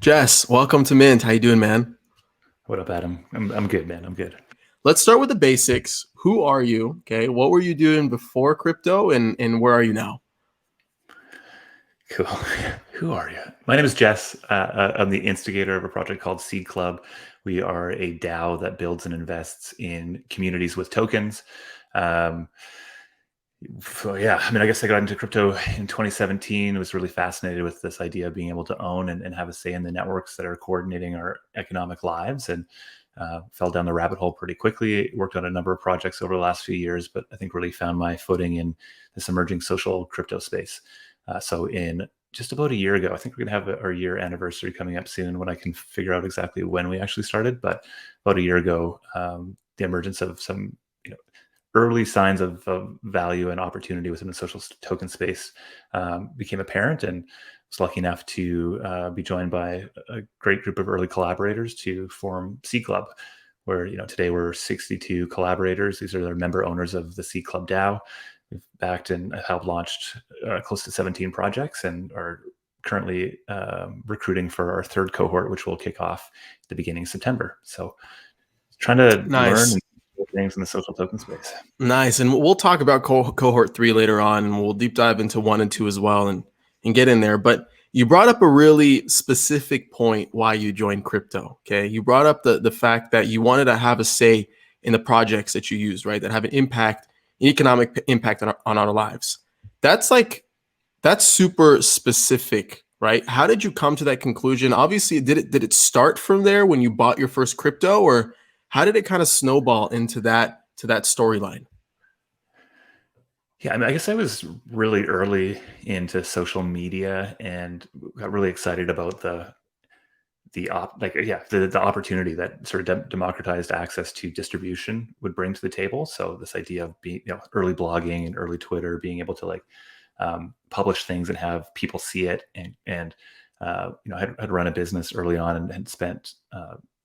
Jess, welcome to Mint. How you doing, man? What up, Adam? I'm good, man. I'm good. Let's start with the basics. Who are you? Okay, what were you doing before crypto, and where are you now? Cool. Who are you? My name is Jess. I'm the instigator of a project called Seed Club. We are a DAO that builds and invests in communities with tokens. Um, so yeah, I mean, I guess I got into crypto in 2017. I was really fascinated with this idea of being able to own and have a say in the networks that are coordinating our economic lives, and fell down the rabbit hole pretty quickly. Worked on a number of projects over the last few years, but I think really found my footing in this emerging social crypto space. So in just about a year ago, I think we're going to have our year anniversary coming up soon when I can figure out exactly when we actually started. But about a year ago, the emergence of some early signs of value and opportunity within the social token space became apparent, and was lucky enough to be joined by a great group of early collaborators to form C Club, where today we're 62 collaborators. These are the member owners of the C Club DAO. We've backed and helped launched close to 17 projects, and are currently recruiting for our third cohort, which will kick off at the beginning of September. So trying to learn Nice, and things in the social token space. nice. And we'll talk about cohort three later on, and we'll deep dive into one and two as well, and get in there. But you brought up a really specific point why you joined crypto. Okay, you brought up the fact that you wanted to have a say in the projects that you use, right? That have an impact, an economic impact on our lives. That's like That's super specific, right? How did you come to that conclusion? Obviously, did it start from there when you bought your first crypto, or how did it kind of snowball into that storyline? Yeah, I mean, I guess I was really early into social media and got really excited about the opportunity that sort of democratized access to distribution would bring to the table. So this idea of being early blogging and early Twitter, being able to publish things and have people see it, and I'd run a business early on and had spent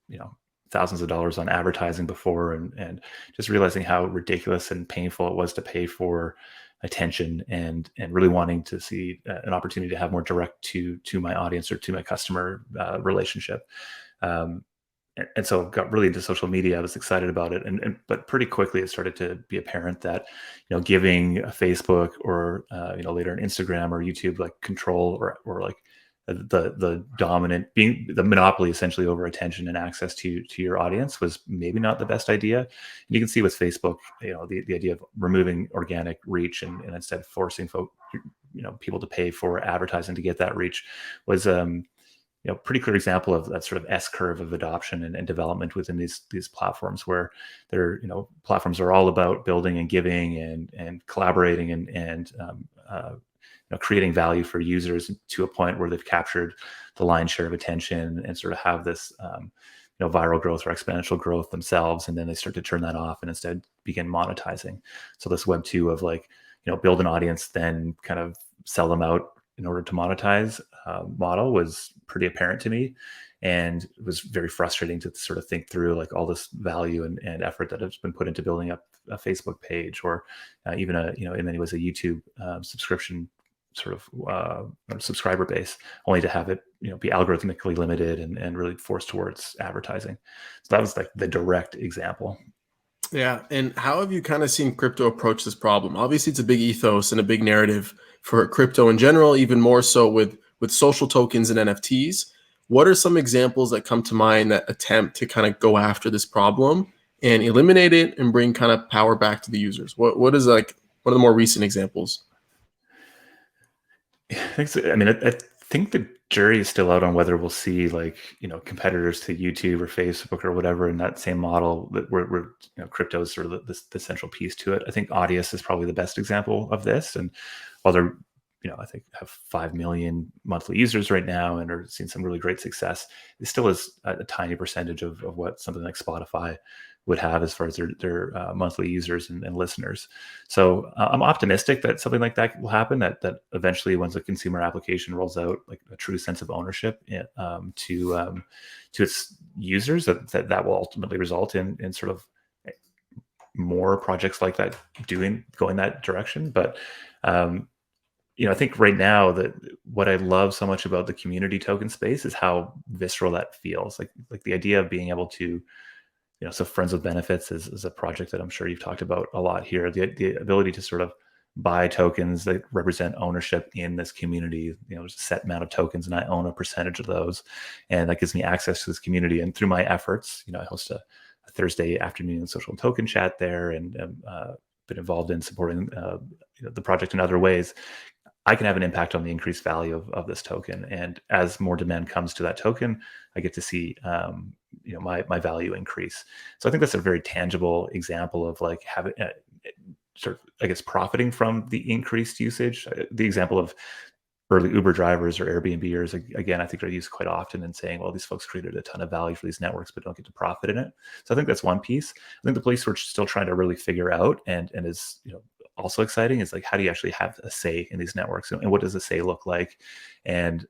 you know thousands of dollars on advertising before, and just realizing how ridiculous and painful it was to pay for attention, and really wanting to see an opportunity to have more direct to my audience or to my customer relationship. Um, and so got really into social media. I was excited about it, but pretty quickly it started to be apparent that giving a Facebook or later an Instagram or YouTube like control, or like the dominant, being the monopoly essentially over attention and access to your audience, was maybe not the best idea. And you can see with Facebook, the idea of removing organic reach, and instead forcing people to pay for advertising to get that reach was pretty clear example of that sort of S curve of adoption and development within these platforms, where platforms are all about building and giving and collaborating and creating value for users to a point where they've captured the lion's share of attention and sort of have this viral growth or exponential growth themselves, and then they start to turn that off and instead begin monetizing. So this Web 2 of build an audience, then kind of sell them out in order to monetize model was pretty apparent to me, and it was very frustrating to sort of think through like all this value and effort that has been put into building up a Facebook page, or even in many ways a YouTube subscription sort of subscriber base, only to have it be algorithmically limited and really forced towards advertising. So that was like the direct example. Yeah, and how have you kind of seen crypto approach this problem? Obviously, it's a big ethos and a big narrative for crypto in general, even more so with social tokens and NFTs. What are some examples that come to mind that attempt to kind of go after this problem and eliminate it and bring kind of power back to the users? What is like one of the more recent examples? I mean, I think the jury is still out on whether we'll see competitors to YouTube or Facebook or whatever in that same model, that where crypto is sort of the central piece to it. I think Audius is probably the best example of this, and while they're I think have 5 million monthly users right now and are seeing some really great success, it still is a tiny percentage of what something like Spotify would have as far as their monthly users and listeners. So I'm optimistic that something like that will happen. That eventually, once a consumer application rolls out, like a true sense of ownership to its users, that will ultimately result in sort of more projects like that going that direction. But I think right now that what I love so much about the community token space is how visceral that feels. Like the idea of being able to, so Friends with Benefits is a project that I'm sure you've talked about a lot here. The ability to sort of buy tokens that represent ownership in this community. There's a set amount of tokens, and I own a percentage of those, and that gives me access to this community. And through my efforts, I host a Thursday afternoon social token chat there, and been involved in supporting the project in other ways. I can have an impact on the increased value of this token. And as more demand comes to that token, I get to see, my value increase. So I think that's a very tangible example of like having sort of, I guess, profiting from the increased usage. The example of early Uber drivers or Airbnbers, again, I think are used quite often in saying, well, these folks created a ton of value for these networks, but don't get to profit in it. So I think that's one piece. I think the place we're still trying to really figure out and is, also exciting is like, how do you actually have a say in these networks, and what does a say look like? And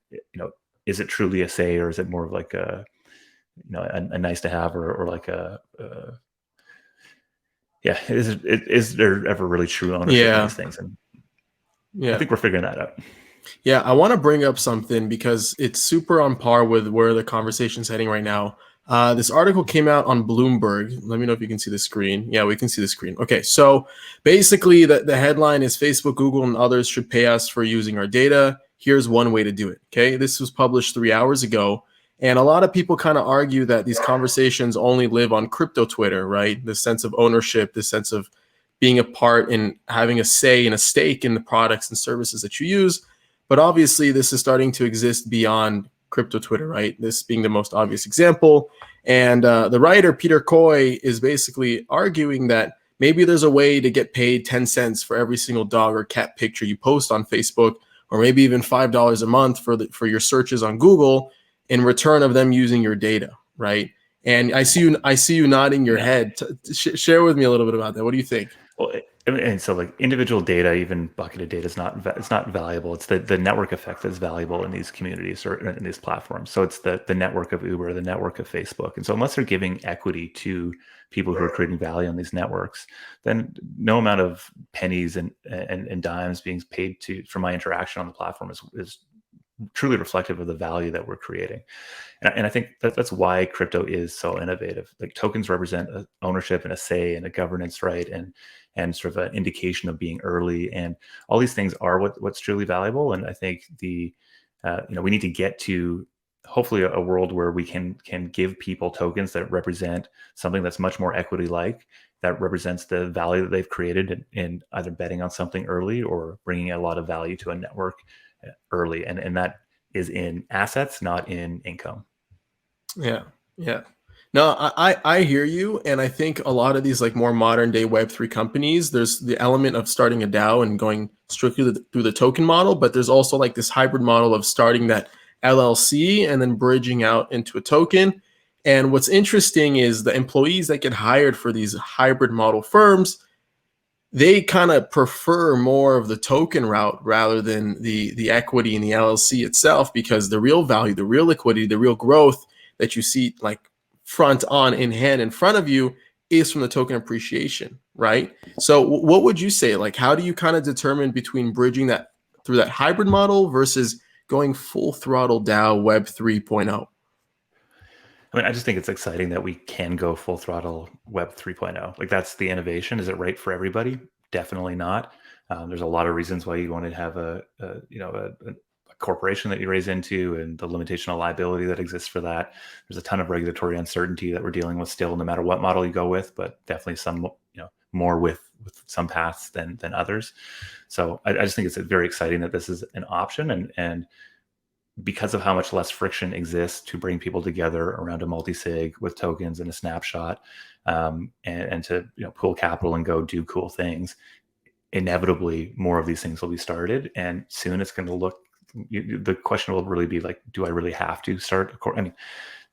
is it truly a say, or is it more of like a nice to have, or like is there ever really true ownership in these things? And I think we're figuring that out. Yeah, I want to bring up something because it's super on par with where the conversation's heading right now. This article came out on Bloomberg. Let me know if you can see the screen. Yeah, we can see the screen. Okay, so basically the headline is Facebook, Google, and others should pay us for using our data. Here's one way to do it. Okay, this was published 3 hours ago. And a lot of people kind of argue that these conversations only live on crypto Twitter, right? The sense of ownership, the sense of being a part and having a say and a stake in the products and services that you use. But obviously, this is starting to exist beyond crypto Twitter, right? This being the most obvious example. And the writer, Peter Coy, is basically arguing that maybe there's a way to get paid 10 cents for every single dog or cat picture you post on Facebook, or maybe even $5 a month for your searches on Google in return of them using your data, right? And I see you nodding your head. Share with me a little bit about that. What do you think? Well, and so like individual data, even bucketed data, it's not valuable. It's the network effect that's valuable in these communities or in these platforms. So it's the network of Uber, the network of Facebook. And so unless they're giving equity to people who are creating value on these networks, then no amount of pennies and dimes being paid for my interaction on the platform is truly reflective of the value that we're creating. And I think that's why crypto is so innovative. Like tokens represent a ownership and a say and a governance right, and sort of an indication of being early, and all these things are what's truly valuable. And I think we need to get to hopefully a world where we can give people tokens that represent something that's much more equity like, that represents the value that they've created in either betting on something early or bringing a lot of value to a network early, and that is in assets, not in income. Yeah. No, I hear you, and I think a lot of these like more modern day Web3 companies, there's the element of starting a DAO and going strictly through the token model, but there's also like this hybrid model of starting that LLC and then bridging out into a token. And what's interesting is the employees that get hired for these hybrid model firms, they kind of prefer more of the token route rather than the equity in the LLC itself, because the real value, the real liquidity, the real growth that you see like front on in hand in front of you is from the token appreciation, right? So what would you say? Like, how do you kind of determine between bridging that through that hybrid model versus going full throttle DAO Web 3.0? I mean, I just think it's exciting that we can go full throttle Web 3.0. Like that's the innovation. Is it right for everybody? Definitely not. There's a lot of reasons why you want to have a corporation that you raise into, and the limitation of liability that exists for that. There's a ton of regulatory uncertainty that we're dealing with still, no matter what model you go with, but definitely some, more with some paths than others. So I just think it's very exciting that this is an option, and because of how much less friction exists to bring people together around a multi-sig with tokens and a snapshot, and to pool capital and go do cool things, inevitably more of these things will be started, and soon it's going to look. The question will really be like, do I really have to start I mean,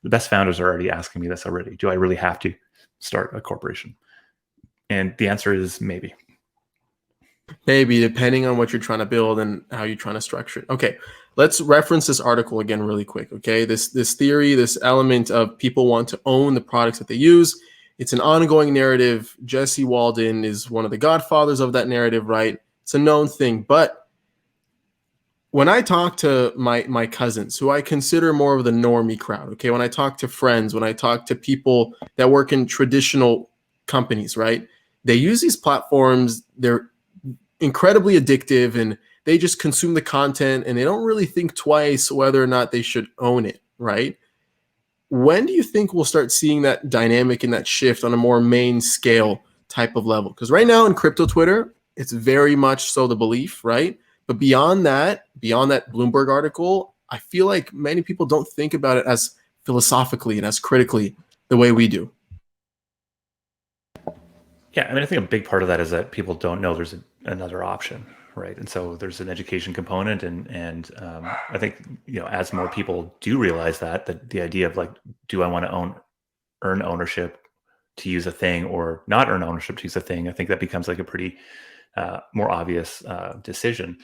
the best founders are already asking me this already. Do I really have to start a corporation? And the answer is maybe. Maybe, depending on what you're trying to build and how you're trying to structure it. Okay, let's reference this article again really quick. Okay, this theory, this element of people want to own the products that they use. It's an ongoing narrative. Jesse Walden is one of the godfathers of that narrative, right? It's a known thing, but when I talk to my cousins, who I consider more of the normie crowd, okay, when I talk to friends, when I talk to people that work in traditional companies, right, they use these platforms. They're incredibly addictive, and they just consume the content, and they don't really think twice whether or not they should own it, right? When do you think we'll start seeing that dynamic and that shift on a more main scale type of level? Because right now in crypto Twitter, it's very much so the belief, right? But beyond that Bloomberg article, I feel like many people don't think about it as philosophically and as critically the way we do. Yeah, I mean, I think a big part of that is that people don't know there's another option, right? And so there's an education component, and I think as more people do realize that the idea of like, do I want to earn ownership to use a thing or not earn ownership to use a thing? I think that becomes like a pretty more obvious decision.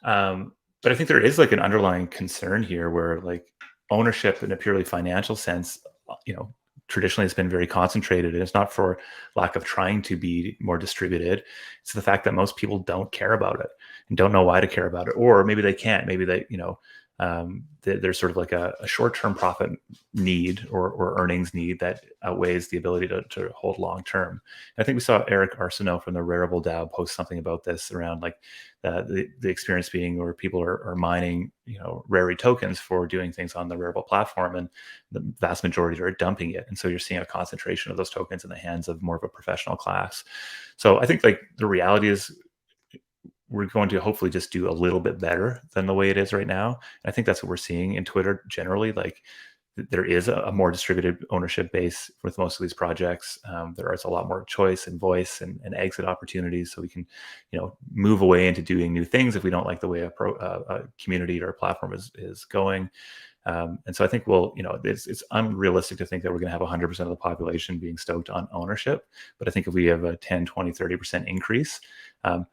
But I think there is like an underlying concern here where like ownership in a purely financial sense, traditionally it's been very concentrated, and it's not for lack of trying to be more distributed. It's the fact that most people don't care about it and don't know why to care about it, or maybe they can't. Maybe they, there's sort of like a short-term profit need or earnings need that outweighs the ability to hold long-term. I think we saw Eric Arsenault from the Rarible DAO post something about this around like the experience being where people are mining, Rari tokens for doing things on the Rarible platform, and the vast majority are dumping it. And so you're seeing a concentration of those tokens in the hands of more of a professional class. So I think like the reality is we're going to hopefully just do a little bit better than the way it is right now. And I think that's what we're seeing in Twitter generally. Like there is a more distributed ownership base with most of these projects. There is a lot more choice and voice and exit opportunities, so we can, move away into doing new things if we don't like the way a community or a platform is going. And so I think it's unrealistic to think that we're going to have 100% of the population being stoked on ownership. But I think if we have a 10, 20, 30% increase, I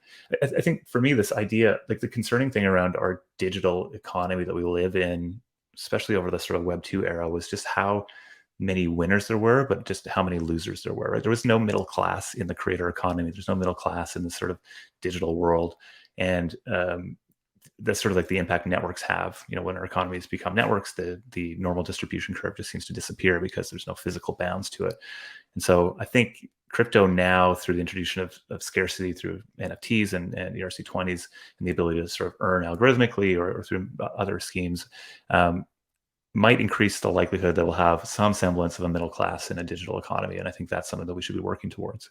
think for me, this idea, like the concerning thing around our digital economy that we live in, especially over the sort of Web2 era, was just how many winners there were, but just how many losers there were, right? There was no middle class in the creator economy. There's no middle class in this sort of digital world. And that's sort of like the impact networks have. When our economies become networks, the normal distribution curve just seems to disappear because there's no physical bounds to it. And so I think crypto now, through the introduction of scarcity through NFTs and ERC20s, and the ability to sort of earn algorithmically or through other schemes, might increase the likelihood that we'll have some semblance of a middle class in a digital economy. And I think that's something that we should be working towards.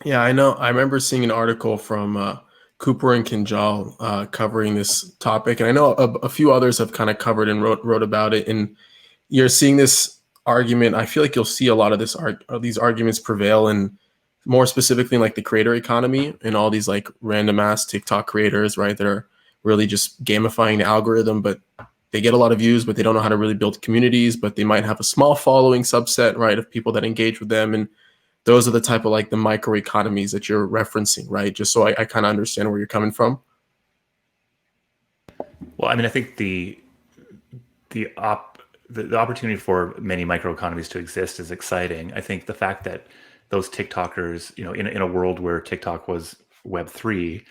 Yeah, I know. I remember seeing an article from Cooper and Kinjal covering this topic, and I know a few others have kind of covered and wrote about it. And you're seeing this argument. I feel like you'll see a lot of these arguments prevail, and more specifically in like the creator economy and all these like random ass TikTok creators, right, that are really just gamifying the algorithm, but they get a lot of views, but they don't know how to really build communities. But they might have a small following subset, right, of people that engage with them, and those are the type of like the micro economies that you're referencing, right? Just so I kind of understand where you're coming from. Well, I mean, I think the opportunity for many microeconomies to exist is exciting. I think the fact that those TikTokers, in a world where TikTok was Web3,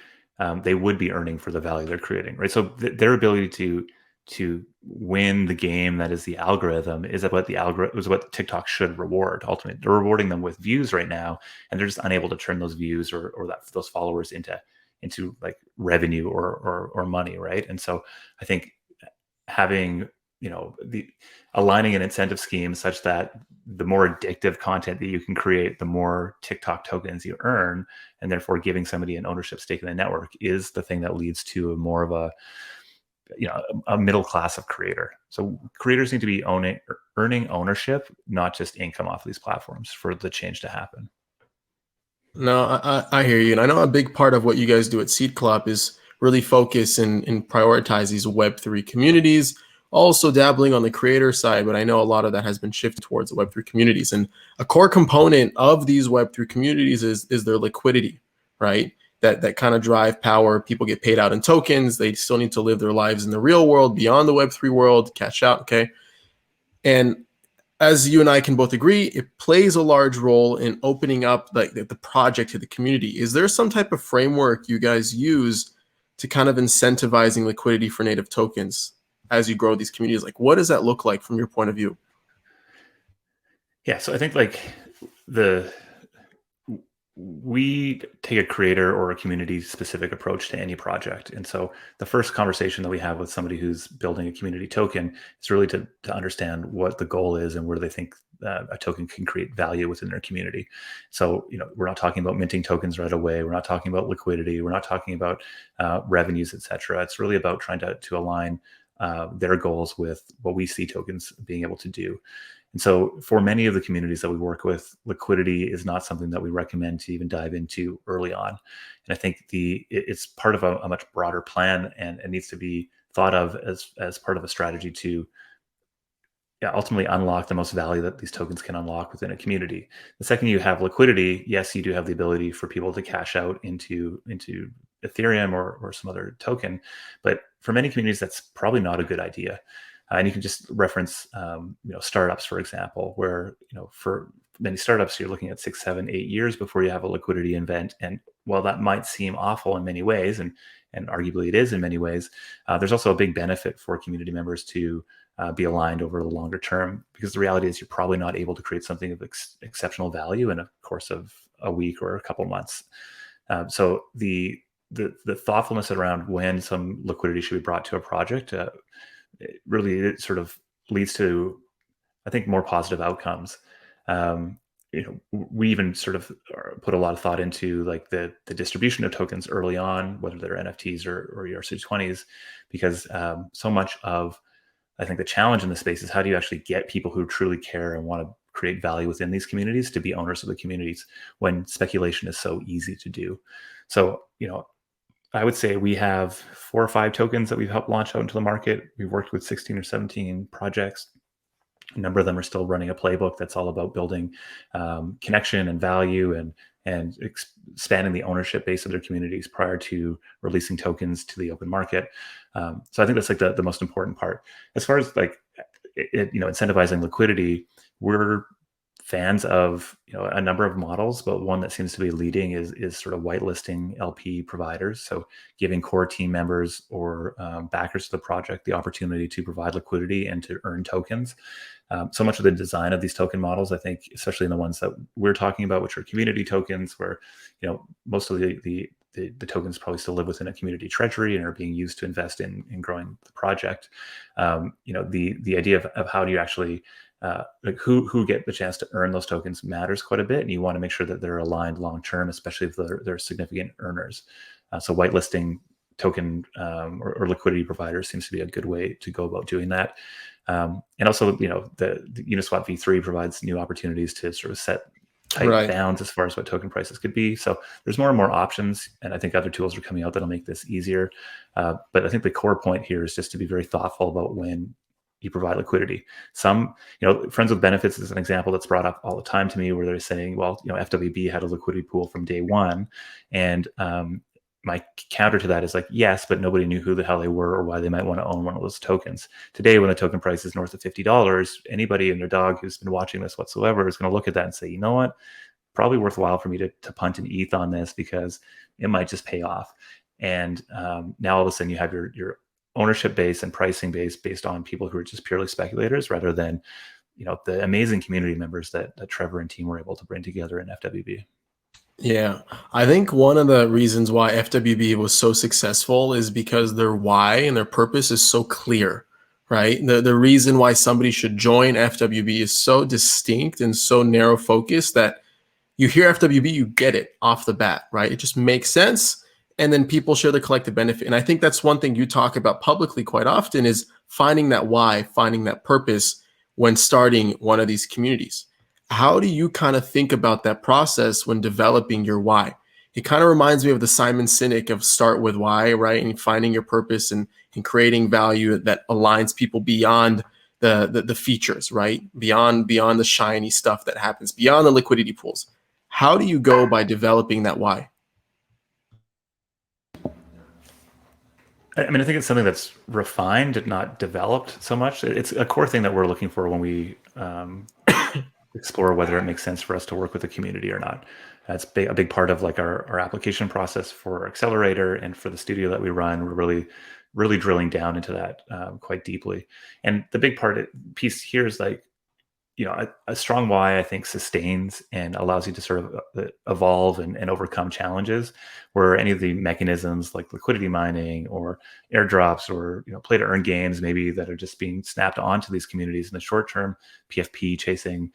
they would be earning for the value they're creating, right? So their ability to win the game that is the algorithm is what TikTok should reward. Ultimately, they're rewarding them with views right now, and they're just unable to turn those views or those followers into like revenue or money, right? And so I think having the aligning an incentive scheme such that the more addictive content that you can create, the more TikTok tokens you earn, and therefore giving somebody an ownership stake in the network is the thing that leads to more of a middle class of creator. So creators need to be earning ownership, not just income off of these platforms for the change to happen. No, I hear you. And I know a big part of what you guys do at Seed Club is really focus and prioritize these Web3 communities, also dabbling on the creator side. But I know a lot of that has been shifted towards the Web3 communities. And a core component of these Web3 communities is their liquidity, right? That kind of drive power. People get paid out in tokens. They still need to live their lives in the real world, beyond the Web3 world, cash out, okay? And as you and I can both agree, it plays a large role in opening up the project to the community. Is there some type of framework you guys use to kind of incentivizing liquidity for native tokens as you grow these communities? Like, what does that look like from your point of view? Yeah, so I think like the we take a creator or a community specific approach to any project. And so the first conversation that we have with somebody who's building a community token is really to understand what the goal is and where they think a token can create value within their community. So, we're not talking about minting tokens right away. We're not talking about liquidity. We're not talking about revenues, et cetera. It's really about trying to align their goals with what we see tokens being able to do. And so for many of the communities that we work with, liquidity is not something that we recommend to even dive into early on. And I think it's part of a much broader plan, and it needs to be thought of as part of a strategy to ultimately unlock the most value that these tokens can unlock within a community. The second you have liquidity, yes, you do have the ability for people to cash out into Ethereum or some other token. But for many communities, that's probably not a good idea. And you can just reference, startups, for example, where, for many startups, you're looking at 6, 7, 8 years before you have a liquidity event. And while that might seem awful in many ways, and arguably it is in many ways, there's also a big benefit for community members to be aligned over the longer term, because the reality is you're probably not able to create something of exceptional value in a course of a week or a couple months. So the thoughtfulness around when some liquidity should be brought to a project, it sort of leads to, I think, more positive outcomes. We even sort of put a lot of thought into like the distribution of tokens early on, whether they're NFTs or ERC20s, because so much of, I think, the challenge in the space is how do you actually get people who truly care and want to create value within these communities to be owners of the communities when speculation is so easy to do. So, I would say we have 4 or 5 tokens that we've helped launch out into the market. We've worked with 16 or 17 projects. A number of them are still running a playbook that's all about building connection and value and expanding the ownership base of their communities prior to releasing tokens to the open market. So I think that's like the most important part. As far as like incentivizing liquidity, we're fans of a number of models, but one that seems to be leading is sort of whitelisting LP providers. So giving core team members or backers to the project the opportunity to provide liquidity and to earn tokens. So much of the design of these token models, I think, especially in the ones that we're talking about, which are community tokens, where most of the tokens probably still live within a community treasury and are being used to invest in growing the project. The idea of how do you actually like who get the chance to earn those tokens matters quite a bit, and you want to make sure that they're aligned long term, especially if they're significant earners. So whitelisting token or liquidity providers seems to be a good way to go about doing that. And also, the Uniswap v3 provides new opportunities to sort of set tight bounds as far as what token prices could be. So there's more and more options, and I think other tools are coming out that'll make this easier. But I think the core point here is just to be very thoughtful about when you provide liquidity. Some, Friends with Benefits is an example that's brought up all the time to me, where they're saying, well, FWB had a liquidity pool from day one. And my counter to that is like, yes, but nobody knew who the hell they were or why they might want to own one of those tokens. Today, when the token price is north of $50, anybody and their dog who's been watching this whatsoever is going to look at that and say, you know what, probably worthwhile for me to punt an ETH on this because it might just pay off. And now all of a sudden you have your ownership base and pricing base based on people who are just purely speculators, rather than the amazing community members that Trevor and team were able to bring together in FWB. Yeah, I think one of the reasons why FWB was so successful is because their why and their purpose is so clear, right? The reason why somebody should join FWB is so distinct and so narrow focused that you hear FWB, you get it off the bat, right? It just makes sense. And then people share the collective benefit. And I think that's one thing you talk about publicly quite often, is finding that why, finding that purpose when starting one of these communities. How do you kind of think about that process when developing your why? It kind of reminds me of the Simon Sinek of start with why, right? And finding your purpose and creating value that aligns people beyond the features, right? Beyond the shiny stuff that happens, beyond the liquidity pools. How do you go by developing that why? I mean, I think it's something that's refined, not developed so much. It's a core thing that we're looking for when we explore whether it makes sense for us to work with the community or not. That's a big part of like our application process for Accelerator and for the studio that we run. We're really drilling down into that quite deeply. And the big piece here is like, a strong why I think sustains and allows you to sort of evolve and overcome challenges, where any of the mechanisms like liquidity mining or airdrops or play to earn games maybe that are just being snapped onto these communities in the short term, PFP chasing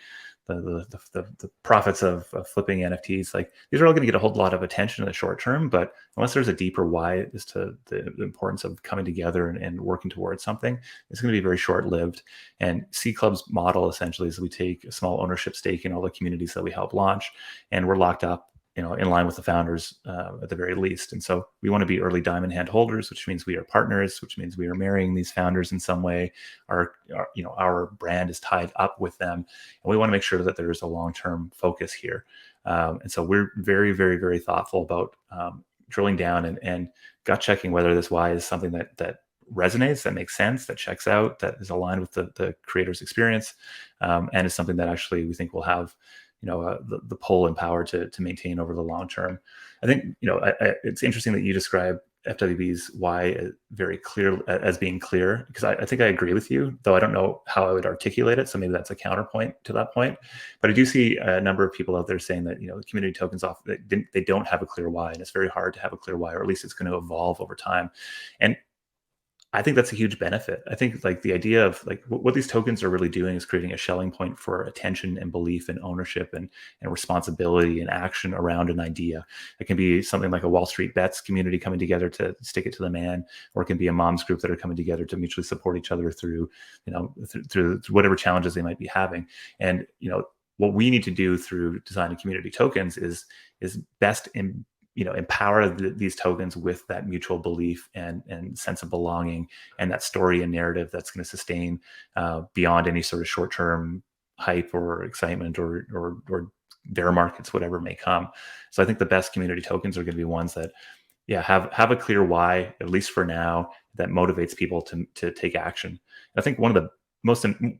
the profits of flipping NFTs, like these are all going to get a whole lot of attention in the short term, but unless there's a deeper why as to the importance of coming together and working towards something, it's going to be very short-lived. And C Club's model essentially is we take a small ownership stake in all the communities that we help launch, and we're locked up in line with the founders at the very least. And so we want to be early diamond hand holders, which means we are partners, which means we are marrying these founders in some way. Our brand is tied up with them, and we want to make sure that there is a long-term focus here. And so we're very, very, very thoughtful about drilling down and gut checking whether this why is something that resonates, that makes sense, that checks out, that is aligned with the creator's experience, and is something that actually we think will have the pull and power to maintain over the long term. I think it's interesting that you describe FWB's why very clear as being clear, because I think I agree with you, though I don't know how I would articulate it. So maybe that's a counterpoint to that point. But I do see a number of people out there saying that the community tokens they don't have a clear why, and it's very hard to have a clear why, or at least it's going to evolve over time. And I think that's a huge benefit. I think like the idea of like what these tokens are really doing is creating a Schelling point for attention and belief and ownership and responsibility and action around an idea. It can be something like a Wall Street Bets community coming together to stick it to the man, or it can be a moms group that are coming together to mutually support each other through through whatever challenges they might be having. And what we need to do through designing community tokens is best empower these tokens with that mutual belief and sense of belonging and that story and narrative that's going to sustain beyond any sort of short-term hype or excitement or bear markets, whatever may come. So I think the best community tokens are going to be ones that have a clear why, at least for now, that motivates people to take action. And I think one of the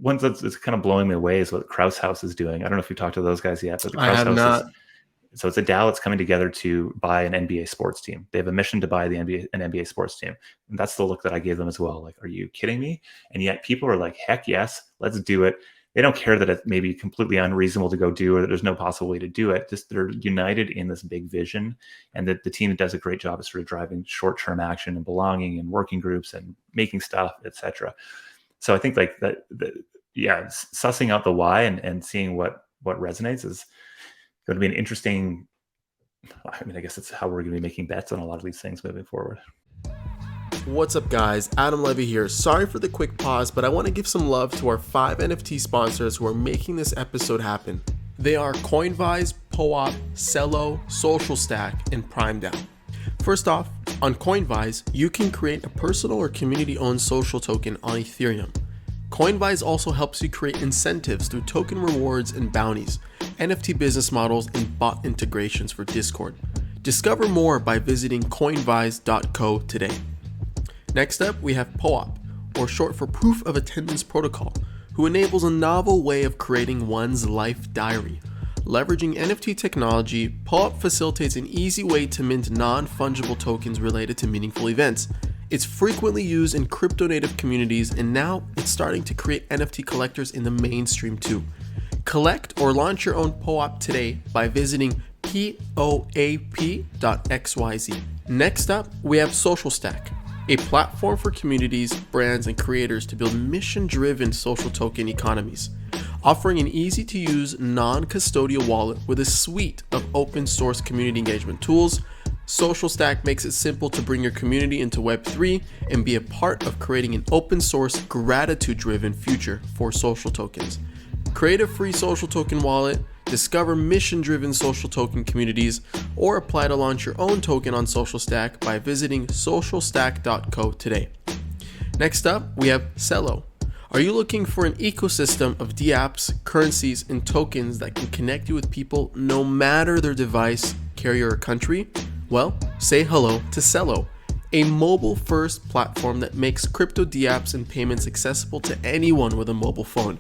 ones that's kind of blowing me away is what Krause House is doing. I don't know if you talked to those guys yet, but the Krause House so it's a DAO that's coming together to buy an NBA sports team. They have a mission to buy an NBA sports team. And that's the look that I gave them as well. Like, are you kidding me? And yet people are like, heck yes, let's do it. They don't care that it may be completely unreasonable to go do, or that there's no possible way to do it. Just they're united in this big vision, and that the team does a great job of sort of driving short-term action and belonging and working groups and making stuff, etc. So I think like sussing out the why and seeing what resonates is going to be an interesting, I guess it's how we're going to be making bets on a lot of these things moving forward. What's up, guys? Adam Levy here. Sorry for the quick pause, but I want to give some love to our 5 NFT sponsors who are making this episode happen. They are Coinvise, POAP, Cello, Social Stack, and PrimeDAO. First off, on Coinvise, you can create a personal or community-owned social token on Ethereum. Coinvise also helps you create incentives through token rewards and bounties, NFT business models, and bot integrations for Discord. Discover more by visiting coinvise.co today. Next up, we have POAP, or short for Proof of Attendance Protocol, who enables a novel way of creating one's life diary. Leveraging NFT technology, POAP facilitates an easy way to mint non-fungible tokens related to meaningful events. It's frequently used in crypto-native communities, and now it's starting to create NFT collectors in the mainstream too. Collect or launch your own POAP today by visiting poap.xyz. Next up, we have Social Stack, a platform for communities, brands, and creators to build mission-driven social token economies. Offering an easy-to-use, non-custodial wallet with a suite of open-source community engagement tools, Social Stack makes it simple to bring your community into Web3 and be a part of creating an open-source, gratitude-driven future for social tokens. Create a free social token wallet, discover mission-driven social token communities, or apply to launch your own token on Social Stack by visiting socialstack.co today. Next up, we have Cello. Are you looking for an ecosystem of dApps, currencies, and tokens that can connect you with people no matter their device, carrier, or country? Well, say hello to Cello, a mobile-first platform that makes crypto dApps and payments accessible to anyone with a mobile phone.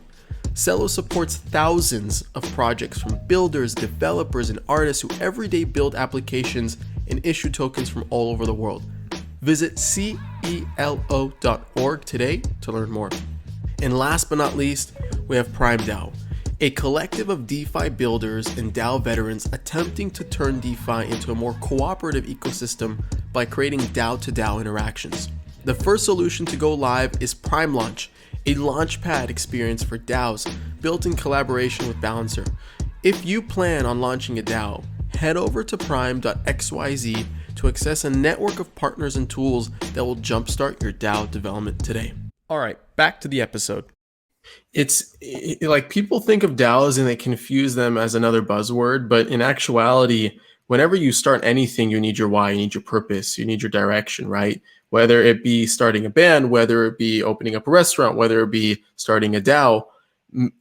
Celo supports thousands of projects from builders, developers, and artists who every day build applications and issue tokens from all over the world. Visit celo.org today to learn more. And last but not least, we have Prime DAO, a collective of DeFi builders and DAO veterans attempting to turn DeFi into a more cooperative ecosystem by creating DAO-to-DAO interactions. The first solution to go live is Prime Launch, a launchpad experience for DAOs built in collaboration with Balancer. If you plan on launching a DAO, head over to prime.xyz to access a network of partners and tools that will jumpstart your DAO development today. All right, back to the episode. It's like people think of DAOs and they confuse them as another buzzword, but in actuality, whenever you start anything, you need your why, you need your purpose, you need your direction, right? Whether it be starting a band, whether it be opening up a restaurant, whether it be starting a DAO,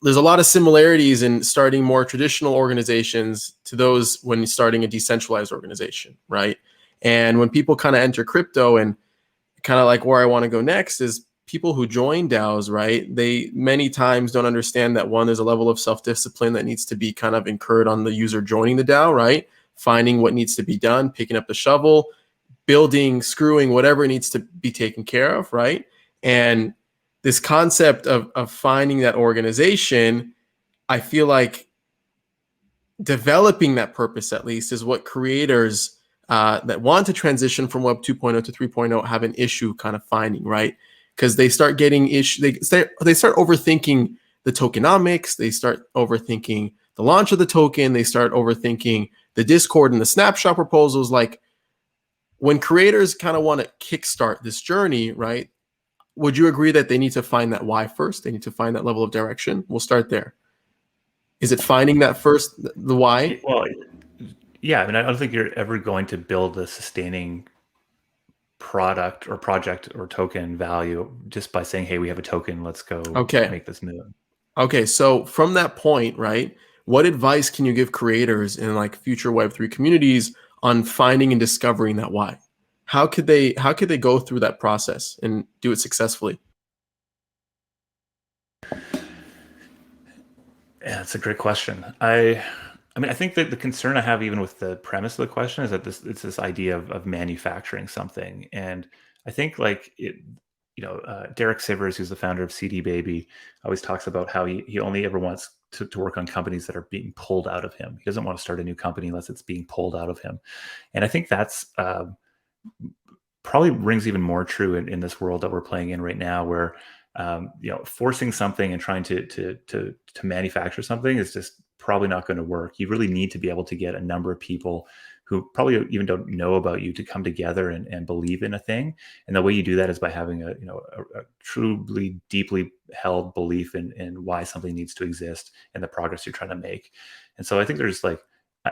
there's a lot of similarities in starting more traditional organizations to those when starting a decentralized organization, right? And when people kind of enter crypto, and kind of like where I want to go next is people who join DAOs, right? They many times don't understand that one, there's a level of self-discipline that needs to be kind of incurred on the user joining the DAO, right? Finding what needs to be done, picking up the shovel, building, screwing, whatever needs to be taken care of, right? And this concept of finding that organization, I feel like developing that purpose at least is what creators that want to transition from Web 2.0 to 3.0 have an issue kind of finding, right? Because they start getting they start overthinking the tokenomics, they start overthinking the launch of the token, they start overthinking the Discord and the snapshot proposals. Like when creators kind of want to kickstart this journey, right? Would you agree that they need to find that why first? They need to find that level of direction. We'll start there. Is it finding that first, the why? Well, yeah. I mean, I don't think you're ever going to build a sustaining product or project or token value just by saying, hey, we have a token, let's go make this move. Okay, so from that point, right, what advice can you give creators in like future Web3 communities on finding and discovering that why? How could they go through that process and do it successfully? Yeah, that's a great question. I mean, I think that the concern I have even with the premise of the question is that it's this idea of manufacturing something. And I think like Derek Sivers, who's the founder of CD Baby, always talks about how he only ever wants to work on companies that are being pulled out of him. He doesn't want to start a new company unless it's being pulled out of him. And I think that's probably rings even more true in this world that we're playing in right now, where forcing something and trying to manufacture something is just probably not going to work. You really need to be able to get a number of people who probably even don't know about you to come together and believe in a thing. And the way you do that is by having a truly deeply held belief in why something needs to exist and the progress you're trying to make. And so I think there's like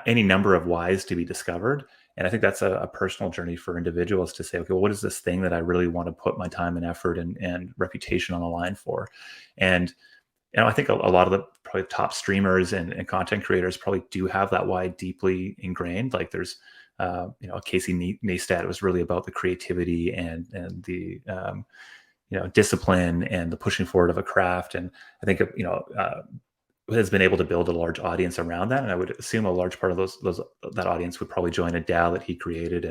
any number of whys to be discovered. And I think that's a personal journey for individuals to say, okay, well, what is this thing that I really want to put my time and effort and reputation on the line for? And I think a lot of the probably top streamers and content creators probably do have that why deeply ingrained. Like there's, Casey Neistat was really about the creativity and the discipline and the pushing forward of a craft. And I think has been able to build a large audience around that. And I would assume a large part of that audience would probably join a DAO that he created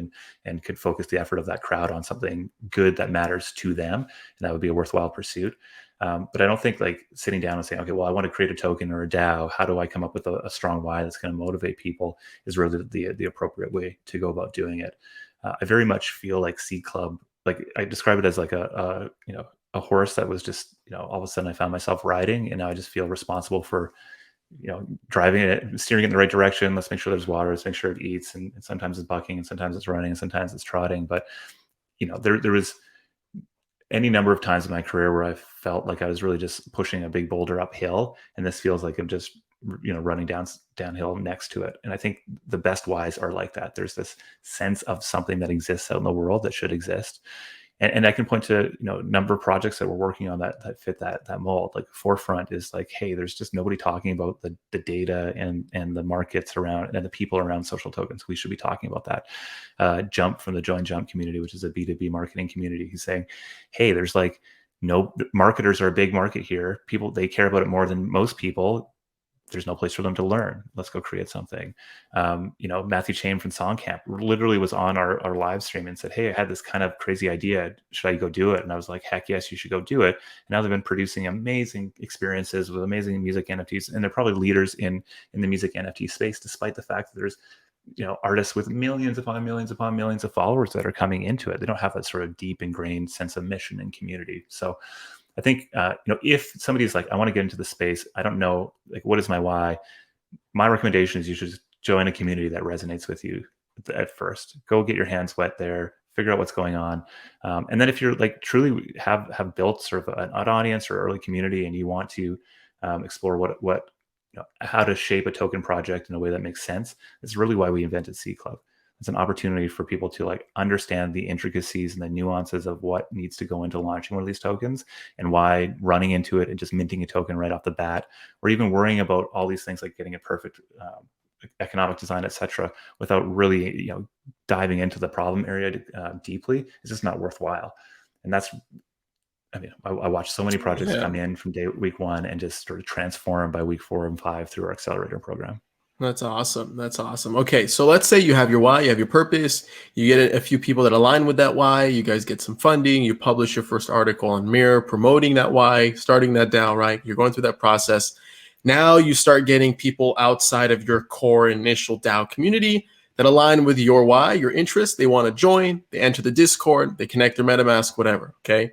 and could focus the effort of that crowd on something good that matters to them. And that would be a worthwhile pursuit. But I don't think like sitting down and saying, okay, well, I want to create a token or a DAO. How do I come up with a strong why that's going to motivate people is really the appropriate way to go about doing it. I very much feel like Seed Club, like I describe it as like a horse that was just, all of a sudden I found myself riding, and now I just feel responsible for, driving it, steering it in the right direction. Let's make sure there's water. Let's make sure it eats. And sometimes it's bucking, and sometimes it's running, and sometimes it's trotting. But, there was any number of times in my career where I felt like I was really just pushing a big boulder uphill. And this feels like I'm just, running downhill next to it. And I think the best whys are like that. There's this sense of something that exists out in the world that should exist. And I can point to a number of projects that we're working on that fit that mold. Like Forefront is like, hey, there's just nobody talking about the data and the markets around and the people around social tokens. We should be talking about that. Jump from the Join Jump community, which is a B2B marketing community. He's saying, hey, there's like No, marketers are a big market here. People, they care about it more than most people. There's no place for them to learn. Let's go create something. Matthew Chain from Songcamp literally was on our live stream and said, "Hey, I had this kind of crazy idea. Should I go do it?" And I was like, "Heck yes, you should go do it." And now they've been producing amazing experiences with amazing music NFTs, and they're probably leaders in the music NFT space, despite the fact that there's artists with millions upon millions upon millions of followers that are coming into it. They don't have that sort of deep ingrained sense of mission and community. So I think, if somebody's like, I want to get into the space, I don't know, like, what is my why? My recommendation is you should just join a community that resonates with you at first. Go get your hands wet there, figure out what's going on. And then if you're like truly have built sort of an audience or early community and you want to explore what how to shape a token project in a way that makes sense, it's really why we invented C Club. It's an opportunity for people to like understand the intricacies and the nuances of what needs to go into launching one of these tokens, and why running into it and just minting a token right off the bat, or even worrying about all these things like getting a perfect economic design, etc., without really diving into the problem area deeply, is just not worthwhile. And that's, I watched so many projects come in from week one and just sort of transform by week 4 and 5 through our accelerator program. That's awesome. That's awesome. Okay, so let's say you have your why, you have your purpose, you get a few people that align with that why, you guys get some funding, you publish your first article on Mirror promoting that why, starting that DAO, right? You're going through that process. Now you start getting people outside of your core initial DAO community that align with your why, your interest. They want to join, they enter the Discord, they connect their MetaMask, whatever, okay?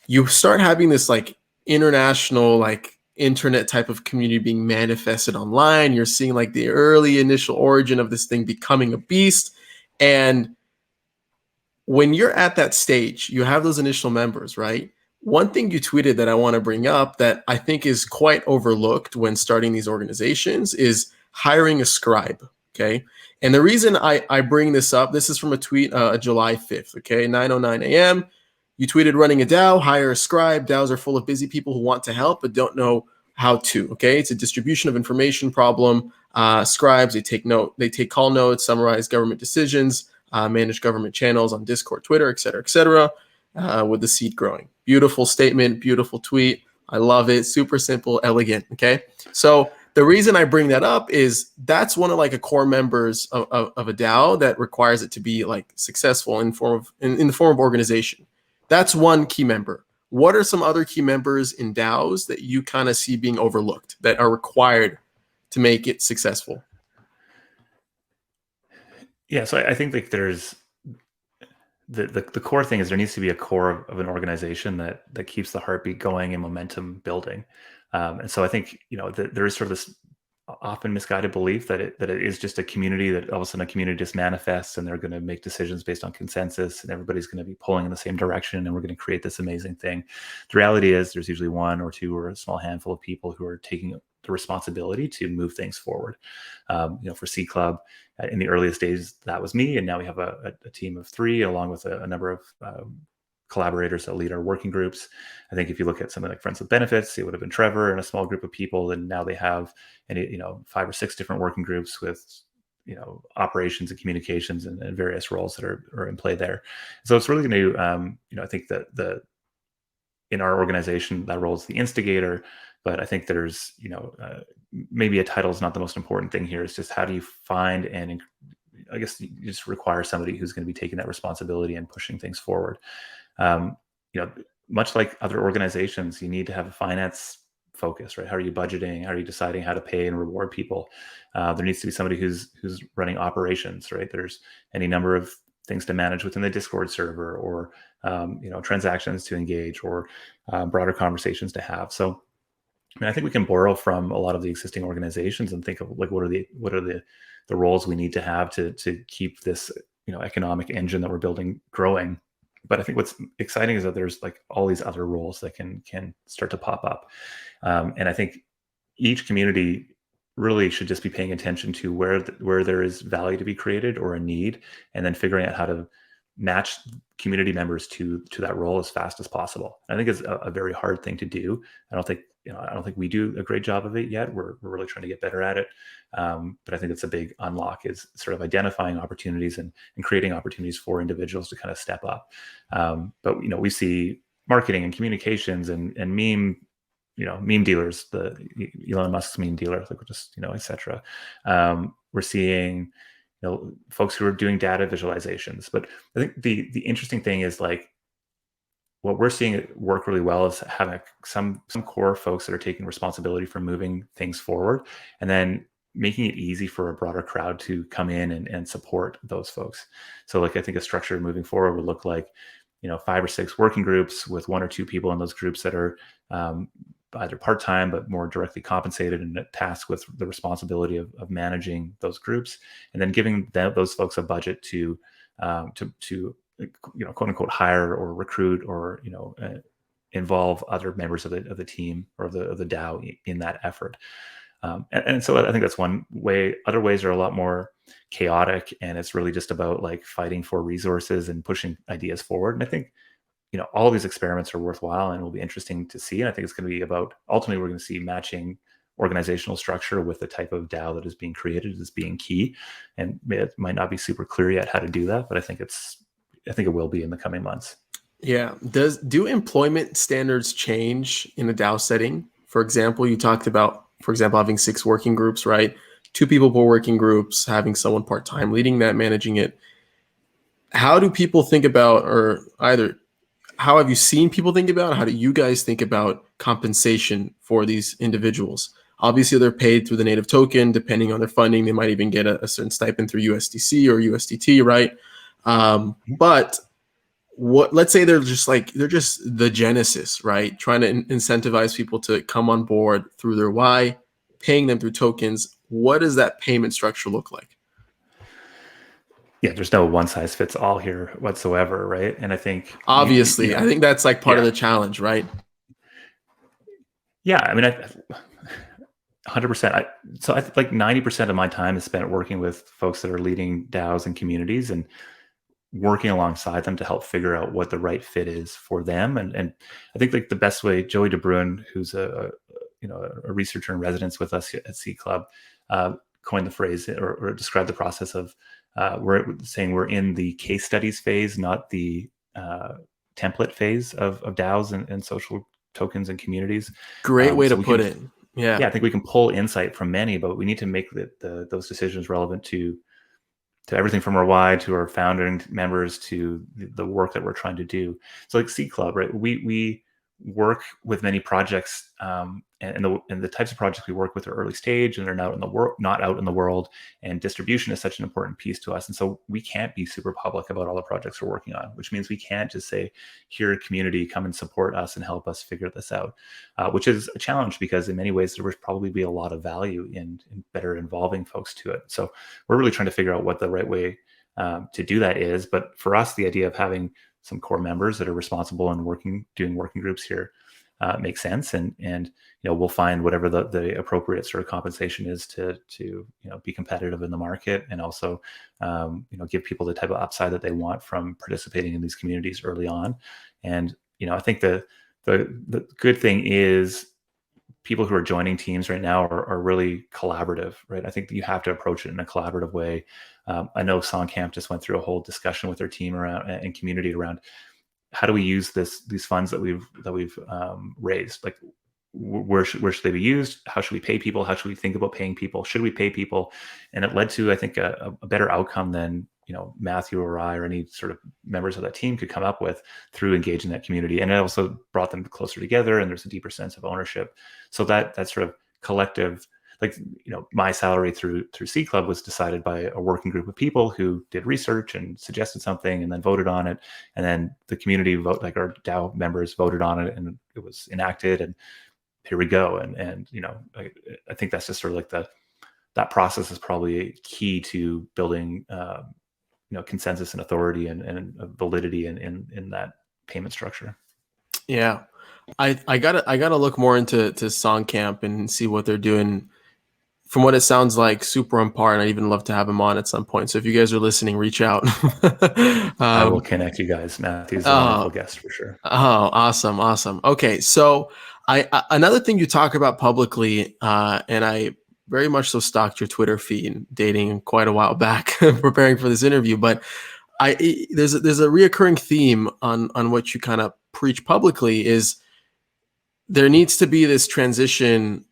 You start having this like international, like internet type of community being manifested online. You're seeing like the early initial origin of this thing becoming a beast. And when you're at that stage, you have those initial members, right? One thing you tweeted that I want to bring up that I think is quite overlooked when starting these organizations is hiring a scribe, okay? And the reason I bring this up, this is from a tweet July 5th, okay, 9:09 a.m. You tweeted, running a DAO, hire a scribe. DAOs are full of busy people who want to help but don't know how to, okay? It's a distribution of information problem. Scribes, they take call notes, summarize government decisions, manage government channels on Discord, Twitter, et cetera, with the seed growing. Beautiful statement, beautiful tweet. I love it. Super simple, elegant, okay? So the reason I bring that up is that's one of like a core members of a DAO that requires it to be like successful in the form of organization. That's one key member. What are some other key members in DAOs that you kind of see being overlooked that are required to make it successful? Yeah, so I think like there's the core thing is there needs to be a core of an organization that keeps the heartbeat going and momentum building. And so I think there is sort of this often misguided belief that it is just a community, that all of a sudden a community just manifests and they're going to make decisions based on consensus and everybody's going to be pulling in the same direction and we're going to create this amazing thing. The reality is there's usually one or two or a small handful of people who are taking the responsibility to move things forward. For C Club, in the earliest days, that was me, and now we have a team of 3 along with a number of collaborators that lead our working groups. I think if you look at something like Friends with Benefits, it would have been Trevor and a small group of people, and now they have 5 or 6 different working groups with operations and communications and various roles that are in play there. So it's really going to I think that in our organization that role is the instigator, but I think there's maybe a title is not the most important thing here. It's just how do you find, and I guess you just require somebody who's going to be taking that responsibility and pushing things forward. Much like other organizations, you need to have a finance focus, right? How are you budgeting? How are you deciding how to pay and reward people? There needs to be somebody who's running operations, right? There's any number of things to manage within the Discord server, or transactions to engage, or broader conversations to have. So, I think we can borrow from a lot of the existing organizations and think of like what are the roles we need to have to keep this economic engine that we're building growing. But I think what's exciting is that there's like all these other roles that can start to pop up, and I think each community really should just be paying attention to where there is value to be created or a need, and then figuring out how to match community members to that role as fast as possible. I think it's a very hard thing to do. I don't think we do a great job of it yet. We're really trying to get better at it. But I think it's a big unlock, is sort of identifying opportunities and creating opportunities for individuals to kind of step up. But we see marketing and communications and meme, meme dealers, the Elon Musk's meme dealer, like just, etc. We're seeing, folks who are doing data visualizations. But I think the interesting thing is like what we're seeing work really well is having some core folks that are taking responsibility for moving things forward, and then making it easy for a broader crowd to come in and support those folks. So like I think a structure moving forward would look like, 5 or 6 working groups with 1 or 2 people in those groups that are either part-time but more directly compensated and tasked with the responsibility of managing those groups, and then giving those folks a budget to quote unquote hire or recruit or involve other members of the team or of the DAO in that effort. And so I think that's one way. Other ways are a lot more chaotic, and it's really just about like fighting for resources and pushing ideas forward. And I think all of these experiments are worthwhile and will be interesting to see. And I think it's going to be about, ultimately we're going to see matching organizational structure with the type of DAO that is being created as being key. And it might not be super clear yet how to do that, but I think it will be in the coming months. Yeah. Do employment standards change in a DAO setting? For example, you talked about, having 6 working groups, right? 2 people per working groups, having someone part-time leading that, managing it. How do people think about, or either how have you seen people think about, how do you guys think about compensation for these individuals? Obviously, they're paid through the native token. Depending on their funding, they might even get a certain stipend through USDC or USDT, right? But let's say they're just the genesis, right? Trying to incentivize people to come on board through their why, paying them through tokens. What does that payment structure look like? Yeah, there's no one size fits all here whatsoever, right? And I think obviously, I think that's like part of the challenge, right? Yeah, I mean, 100%. So I think like 90% of my time is spent working with folks that are leading DAOs and communities and working alongside them to help figure out what the right fit is for them. And I think like the best way, Joey DeBruin, who's a researcher in residence with us at C Club, coined the phrase or described the process of we're saying we're in the case studies phase, not the template phase of DAOs and social tokens and communities. Great way to put it. Yeah, I think we can pull insight from many, but we need to make those decisions relevant to everything from our why to our founding members to the work that we're trying to do. So like C Club, right? We work with many projects, and the types of projects we work with are early stage and they're not out in the world. And distribution is such an important piece to us. And so we can't be super public about all the projects we're working on, which means we can't just say, here, community, come and support us and help us figure this out, which is a challenge because in many ways there would probably be a lot of value in better involving folks to it. So we're really trying to figure out what the right way to do that is. But for us, the idea of having some core members that are responsible and doing working groups here makes sense, and we'll find whatever the appropriate sort of compensation is to be competitive in the market, and also give people the type of upside that they want from participating in these communities early on. And I think the good thing is people who are joining teams right now are really collaborative, right? I think that you have to approach it in a collaborative way. I know Songcamp just went through a whole discussion with their team around and community around how do we use these funds that we've raised? Like, where should they be used? How should we pay people? How should we think about paying people? Should we pay people? And it led to, I think, a better outcome than Matthew or I or any sort of members of that team could come up with through engaging that community. And it also brought them closer together, and there's a deeper sense of ownership. So that sort of collective, like, my salary through C Club was decided by a working group of people who did research and suggested something and then voted on it. And then the community like our DAO members voted on it, and it was enacted, and here we go. And I think that's just sort of like that process is probably key to building consensus and authority and validity in that payment structure. Yeah, I gotta look more into Songcamp and see what they're doing. From what it sounds like, super on par, and I'd even love to have him on at some point. So if you guys are listening, reach out. I will connect you guys. Matthew's a wonderful guest for sure. Oh, awesome. Okay, so another thing you talk about publicly, and I very much so stalked your Twitter feed, dating quite a while back, preparing for this interview. But there's a reoccurring theme on what you kind of preach publicly is there needs to be this transition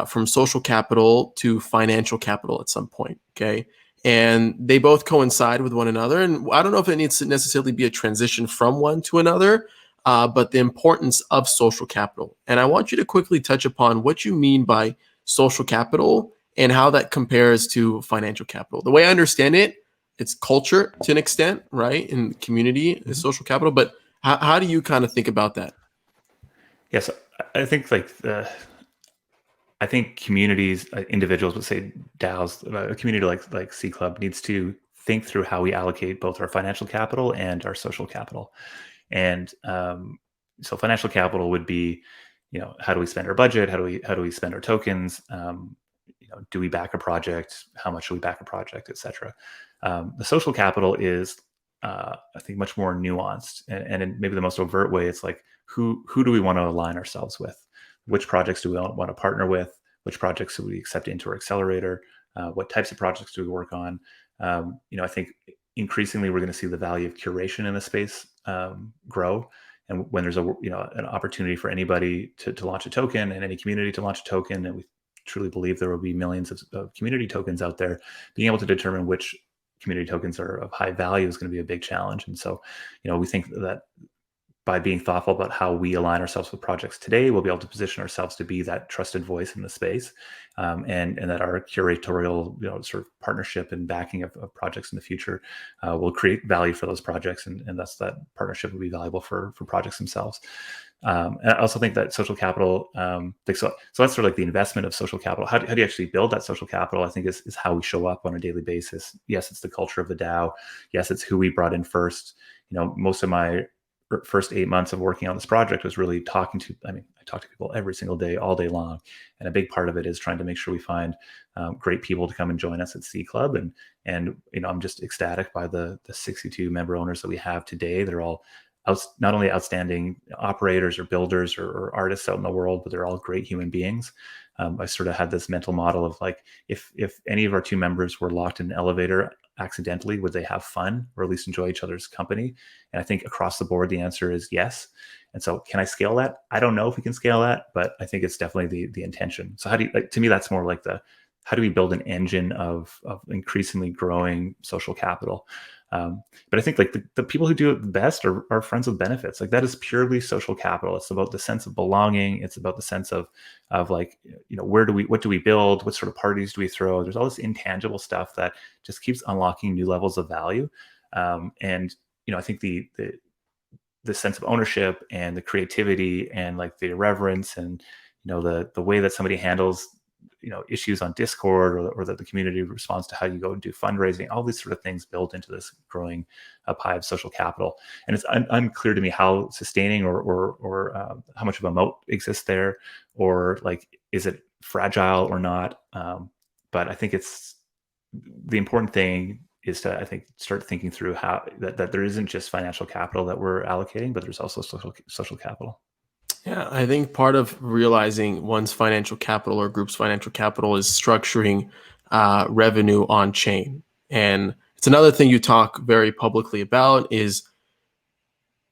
from social capital to financial capital at some point. Okay. And they both coincide with one another. And I don't know if it needs to necessarily be a transition from one to another, but the importance of social capital. And I want you to quickly touch upon what you mean by social capital and how that compares to financial capital. The way I understand it, it's culture to an extent, right? And community is social capital. But how do you kind of think about that? Yes, I think I think communities, individuals would say DAOs, a community like C Club needs to think through how we allocate both our financial capital and our social capital. And so financial capital would be, how do we spend our budget? How do we spend our tokens? Do we back a project? How much do we back a project, et cetera? The social capital is, I think, much more nuanced, and in maybe the most overt way, it's like who do we want to align ourselves with? Which projects do we want to partner with? Which projects do we accept into our accelerator? What types of projects do we work on? I think increasingly we're going to see the value of curation in the space grow. And when there's an opportunity for anybody to launch a token and any community to launch a token, and we truly believe there will be millions of community tokens out there, being able to determine which community tokens are of high value is going to be a big challenge. And so, we think that by being thoughtful about how we align ourselves with projects today, we'll be able to position ourselves to be that trusted voice in the space, and that our curatorial, sort of partnership and backing of projects in the future will create value for those projects, and thus that partnership will be valuable for projects themselves. And I also think that social capital, so that's sort of like the investment of social capital. How do you actually build that social capital? I think is how we show up on a daily basis. Yes, it's the culture of the DAO. Yes, it's who we brought in first. Most of my first 8 months of working on this project was really I talk to people every single day, all day long. And a big part of it is trying to make sure we find great people to come and join us at C Club. And I'm just ecstatic by the 62 member owners that we have today. They're all not only outstanding operators or builders or artists out in the world, but they're all great human beings. I sort of had this mental model of like, if any of our 2 members were locked in an elevator accidentally, would they have fun or at least enjoy each other's company? And I think across the board, the answer is yes. And so can I scale that? I don't know if we can scale that, but I think it's definitely the intention. So how do you, to me, that's more like how do we build an engine of increasingly growing social capital? But I think like the people who do it the best are friends with benefits. Like that is purely social capital. It's about the sense of belonging. It's about the sense of like, what do we build? What sort of parties do we throw? There's all this intangible stuff that just keeps unlocking new levels of value. And I think the sense of ownership and the creativity and like the irreverence and the way that somebody handles issues on Discord or that the community responds to how you go and do fundraising, all these sort of things build into this growing pie of social capital. And it's unclear to me how sustaining or how much of a moat exists there, or like, is it fragile or not? But I think it's the important thing is to, I think, start thinking through how that there isn't just financial capital that we're allocating, but there's also social capital. Yeah, I think part of realizing one's financial capital or group's financial capital is structuring revenue on chain. And it's another thing you talk very publicly about is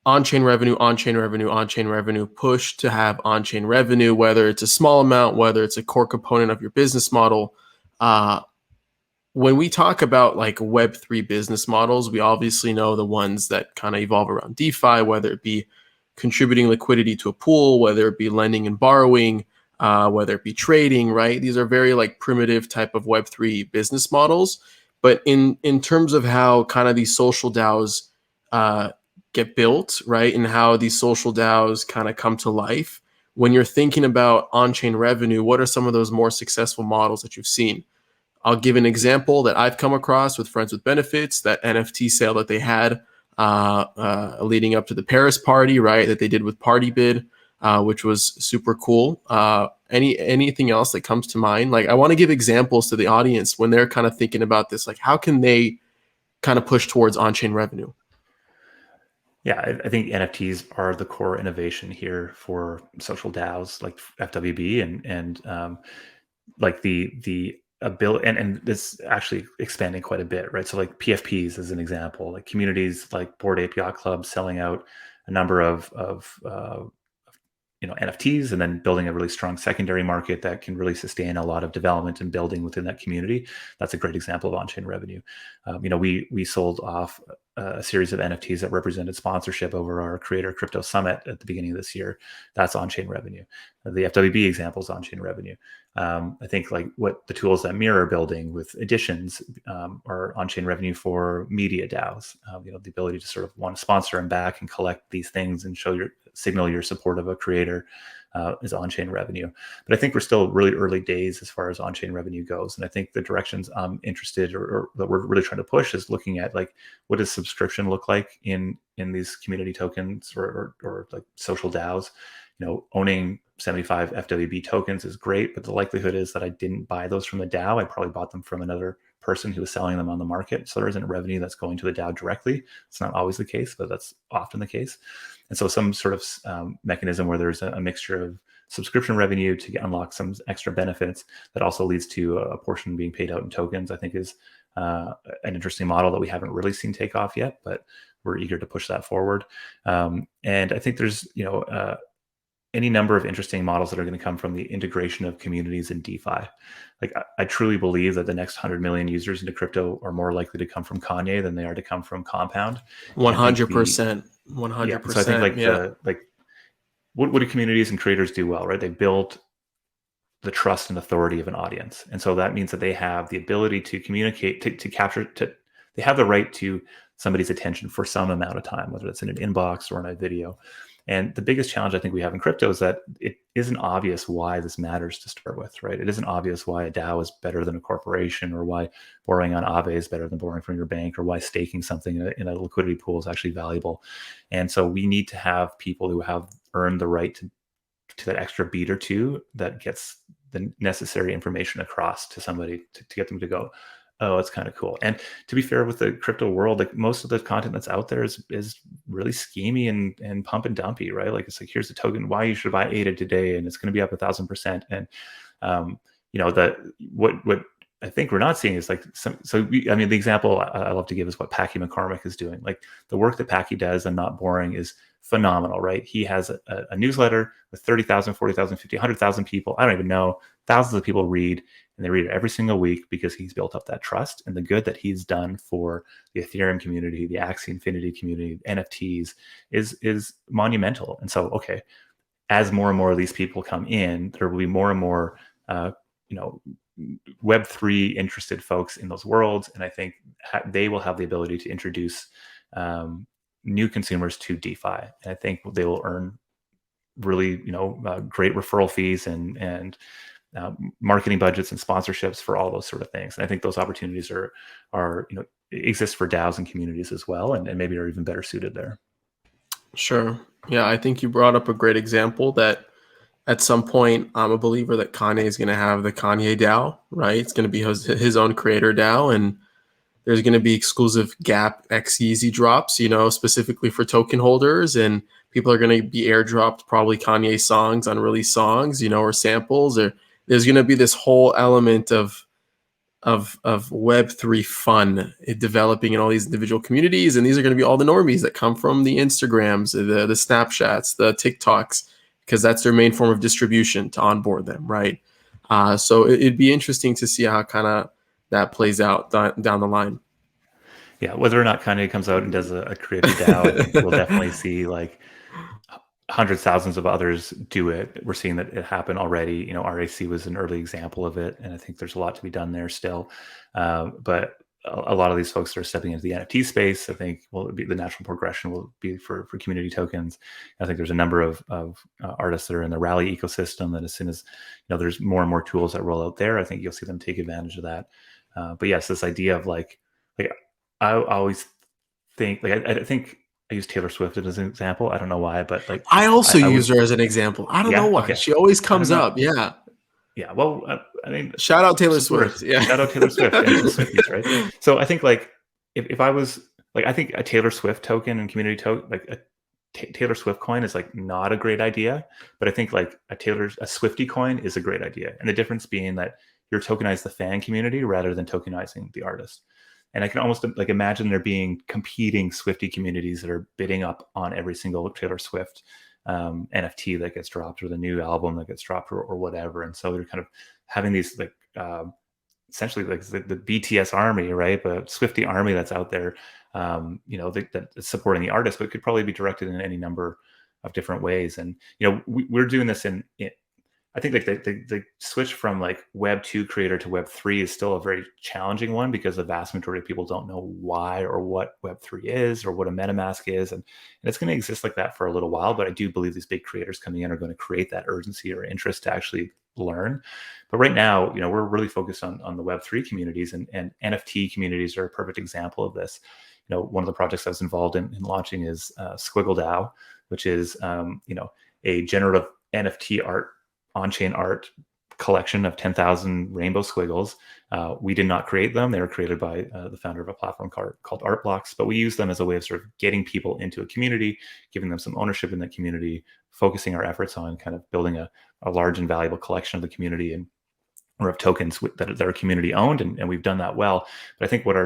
on-chain revenue, on-chain revenue, on-chain revenue, push to have on-chain revenue, whether it's a small amount, whether it's a core component of your business model. When we talk about like Web3 business models, we obviously know the ones that kind of evolve around DeFi, whether it be contributing liquidity to a pool, whether it be lending and borrowing, whether it be trading, right? These are very like primitive type of Web3 business models. But in terms of how kind of these social DAOs get built, right? And how these social DAOs kind of come to life, when you're thinking about on-chain revenue, what are some of those more successful models that you've seen? I'll give an example that I've come across with Friends with Benefits, that NFT sale that they had leading up to the Paris party, right? That they did with PartyBid, which was super cool. Anything else that comes to mind? Like, I want to give examples to the audience when they're kind of thinking about this. Like, how can they kind of push towards on-chain revenue? Yeah, I think NFTs are the core innovation here for social DAOs like FWB and like the ability, and this actually expanding quite a bit, right? So like PFPs as an example, like communities like Bored Ape Yacht Club selling out a number of NFTs, and then building a really strong secondary market that can really sustain a lot of development and building within that community. That's a great example of on-chain revenue. We sold off a series of NFTs that represented sponsorship over our Creator Crypto Summit at the beginning of this year. That's on-chain revenue. The FWB example is on-chain revenue. I think like what the tools that Mirror are building with editions are on-chain revenue for media DAOs. The ability to sort of want to sponsor them back and collect these things and signal your support of a creator is on-chain revenue. But I think we're still really early days as far as on-chain revenue goes. And I think the directions I'm interested or that we're really trying to push is looking at like, what does subscription look like in these community tokens or like social DAOs? Owning 75 FWB tokens is great, but the likelihood is that I didn't buy those from the DAO. I probably bought them from another person who was selling them on the market. So there isn't revenue that's going to the DAO directly. It's not always the case, but that's often the case. And so some sort of mechanism where there's a mixture of subscription revenue to unlock some extra benefits that also leads to a portion being paid out in tokens, I think is an interesting model that we haven't really seen take off yet, but we're eager to push that forward. And I think there's, any number of interesting models that are going to come from the integration of communities in DeFi. Like I truly believe that the next 100 million users into crypto are more likely to come from Kanye than they are to come from Compound. 100%. 100%. Yeah. So I think what do communities and creators do well, right? They build the trust and authority of an audience. And so that means that they have the ability to communicate, to capture, they have the right to somebody's attention for some amount of time, whether it's in an inbox or in a video. And the biggest challenge I think we have in crypto is that it isn't obvious why this matters to start with, right? It isn't obvious why a DAO is better than a corporation, or why borrowing on Aave is better than borrowing from your bank, or why staking something in a liquidity pool is actually valuable. And so we need to have people who have earned the right to that extra beat or two that gets the necessary information across to somebody to get them to go, oh, it's kind of cool. And to be fair with the crypto world, like most of the content that's out there is really schemy and pump and dumpy, right? Like it's like, here's the token, why you should buy ADA today, and it's going to be up 1,000%. And what I think we're not seeing is like the example I love to give is what Packy McCormick is doing. Like the work that Packy does and Not Boring is phenomenal, right? He has a newsletter with 30,000, 40,000, 50, 100,000 people. I don't even know. Thousands of people read, and they read it every single week because he's built up that trust, and the good that he's done for the Ethereum community, the Axie Infinity community, NFTs is monumental. And so, okay, as more and more of these people come in, there will be more and more, Web3 interested folks in those worlds. And I think they will have the ability to introduce new consumers to DeFi. And I think they will earn really, great referral fees and marketing budgets and sponsorships for all those sort of things. And I think those opportunities are exist for DAOs and communities as well, and maybe are even better suited there. Sure. Yeah, I think you brought up a great example that at some point, I'm a believer that Kanye is going to have the Kanye DAO, right? It's going to be his own creator DAO, and there's going to be exclusive Gap X Yeezy drops, specifically for token holders, and people are going to be airdropped probably Kanye songs, unreleased songs, or samples. Or there's going to be this whole element of Web3 fun developing in all these individual communities, and these are going to be all the normies that come from the Instagrams, the Snapchats, the TikToks, because that's their main form of distribution to onboard them, right? So it'd be interesting to see how kind of that plays out down the line. Yeah, whether or not Kanye comes out and does a creator DAO, I think we'll definitely see like hundreds, thousands of others do it. We're seeing that it happen already. RAC was an early example of it, and I think there's a lot to be done there still. But a lot of these folks that are stepping into the NFT space, I think, the natural progression will be for community tokens. I think there's a number of artists that are in the Rally ecosystem that as soon as there's more and more tools that roll out there, I think you'll see them take advantage of that. But yes, this idea of like I always think I think I use Taylor Swift as an example. I don't know why, but like I also use her as an example. I don't know why. Okay. She always comes up. Yeah. Yeah. Well, I mean, shout out Taylor Swift. Yeah. Shout out Taylor Swift and Swifties, right? So I think like if I was like, I think a Taylor Swift token and community token, like a Taylor Swift coin is like not a great idea, but I think like a Swiftie coin is a great idea. And the difference being that you're tokenize the fan community rather than tokenizing the artist. And I can almost like imagine there being competing Swiftie communities that are bidding up on every single Taylor Swift NFT that gets dropped, or the new album that gets dropped, or whatever. And so they're kind of having these like essentially like the BTS army, right? But Swiftie army that's out there, that's supporting the artist, but could probably be directed in any number of different ways. And we're doing this in I think like the switch from like Web2 creator to Web3 is still a very challenging one, because the vast majority of people don't know why or what Web3 is or what a MetaMask is. And it's going to exist like that for a little while. But I do believe these big creators coming in are going to create that urgency or interest to actually learn. But right now, we're really focused on the Web3 communities, and NFT communities are a perfect example of this. One of the projects I was involved in launching is Squiggle DAO, which is, a generative NFT art, on-chain art collection of 10,000 rainbow squiggles. We did not create them. They were created by the founder of a platform called Art Blocks, but we use them as a way of sort of getting people into a community, giving them some ownership in that community, focusing our efforts on kind of building a large and valuable collection of the community or of tokens that are community owned, and we've done that well. But I think what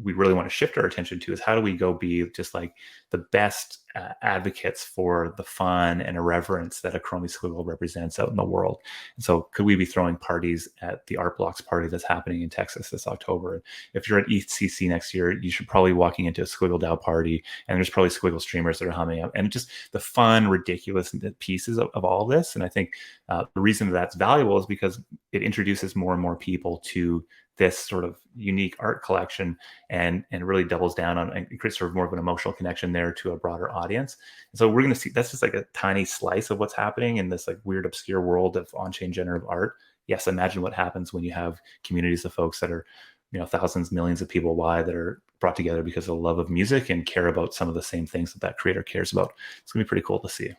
we really want to shift our attention to is how do we go be just like the best advocates for the fun and irreverence that a Chromie Squiggle represents out in the world. And so could we be throwing parties at the Art Blocks party that's happening in Texas this October? If you're at ETHCC next year, you should probably be walking into a Squiggle DAO party, and there's probably Squiggle streamers that are humming up, and just the fun, ridiculous pieces of all of this. And I think the reason that's valuable is because it introduces more and more people to this sort of unique art collection, and really doubles down on and creates sort of more of an emotional connection there to a broader audience. And so we're going to see that's just like a tiny slice of what's happening in this like weird, obscure world of on-chain generative art. Yes, imagine what happens when you have communities of folks that are, thousands, millions of people wide, that are brought together because of the love of music and care about some of the same things that creator cares about. It's gonna be pretty cool to see.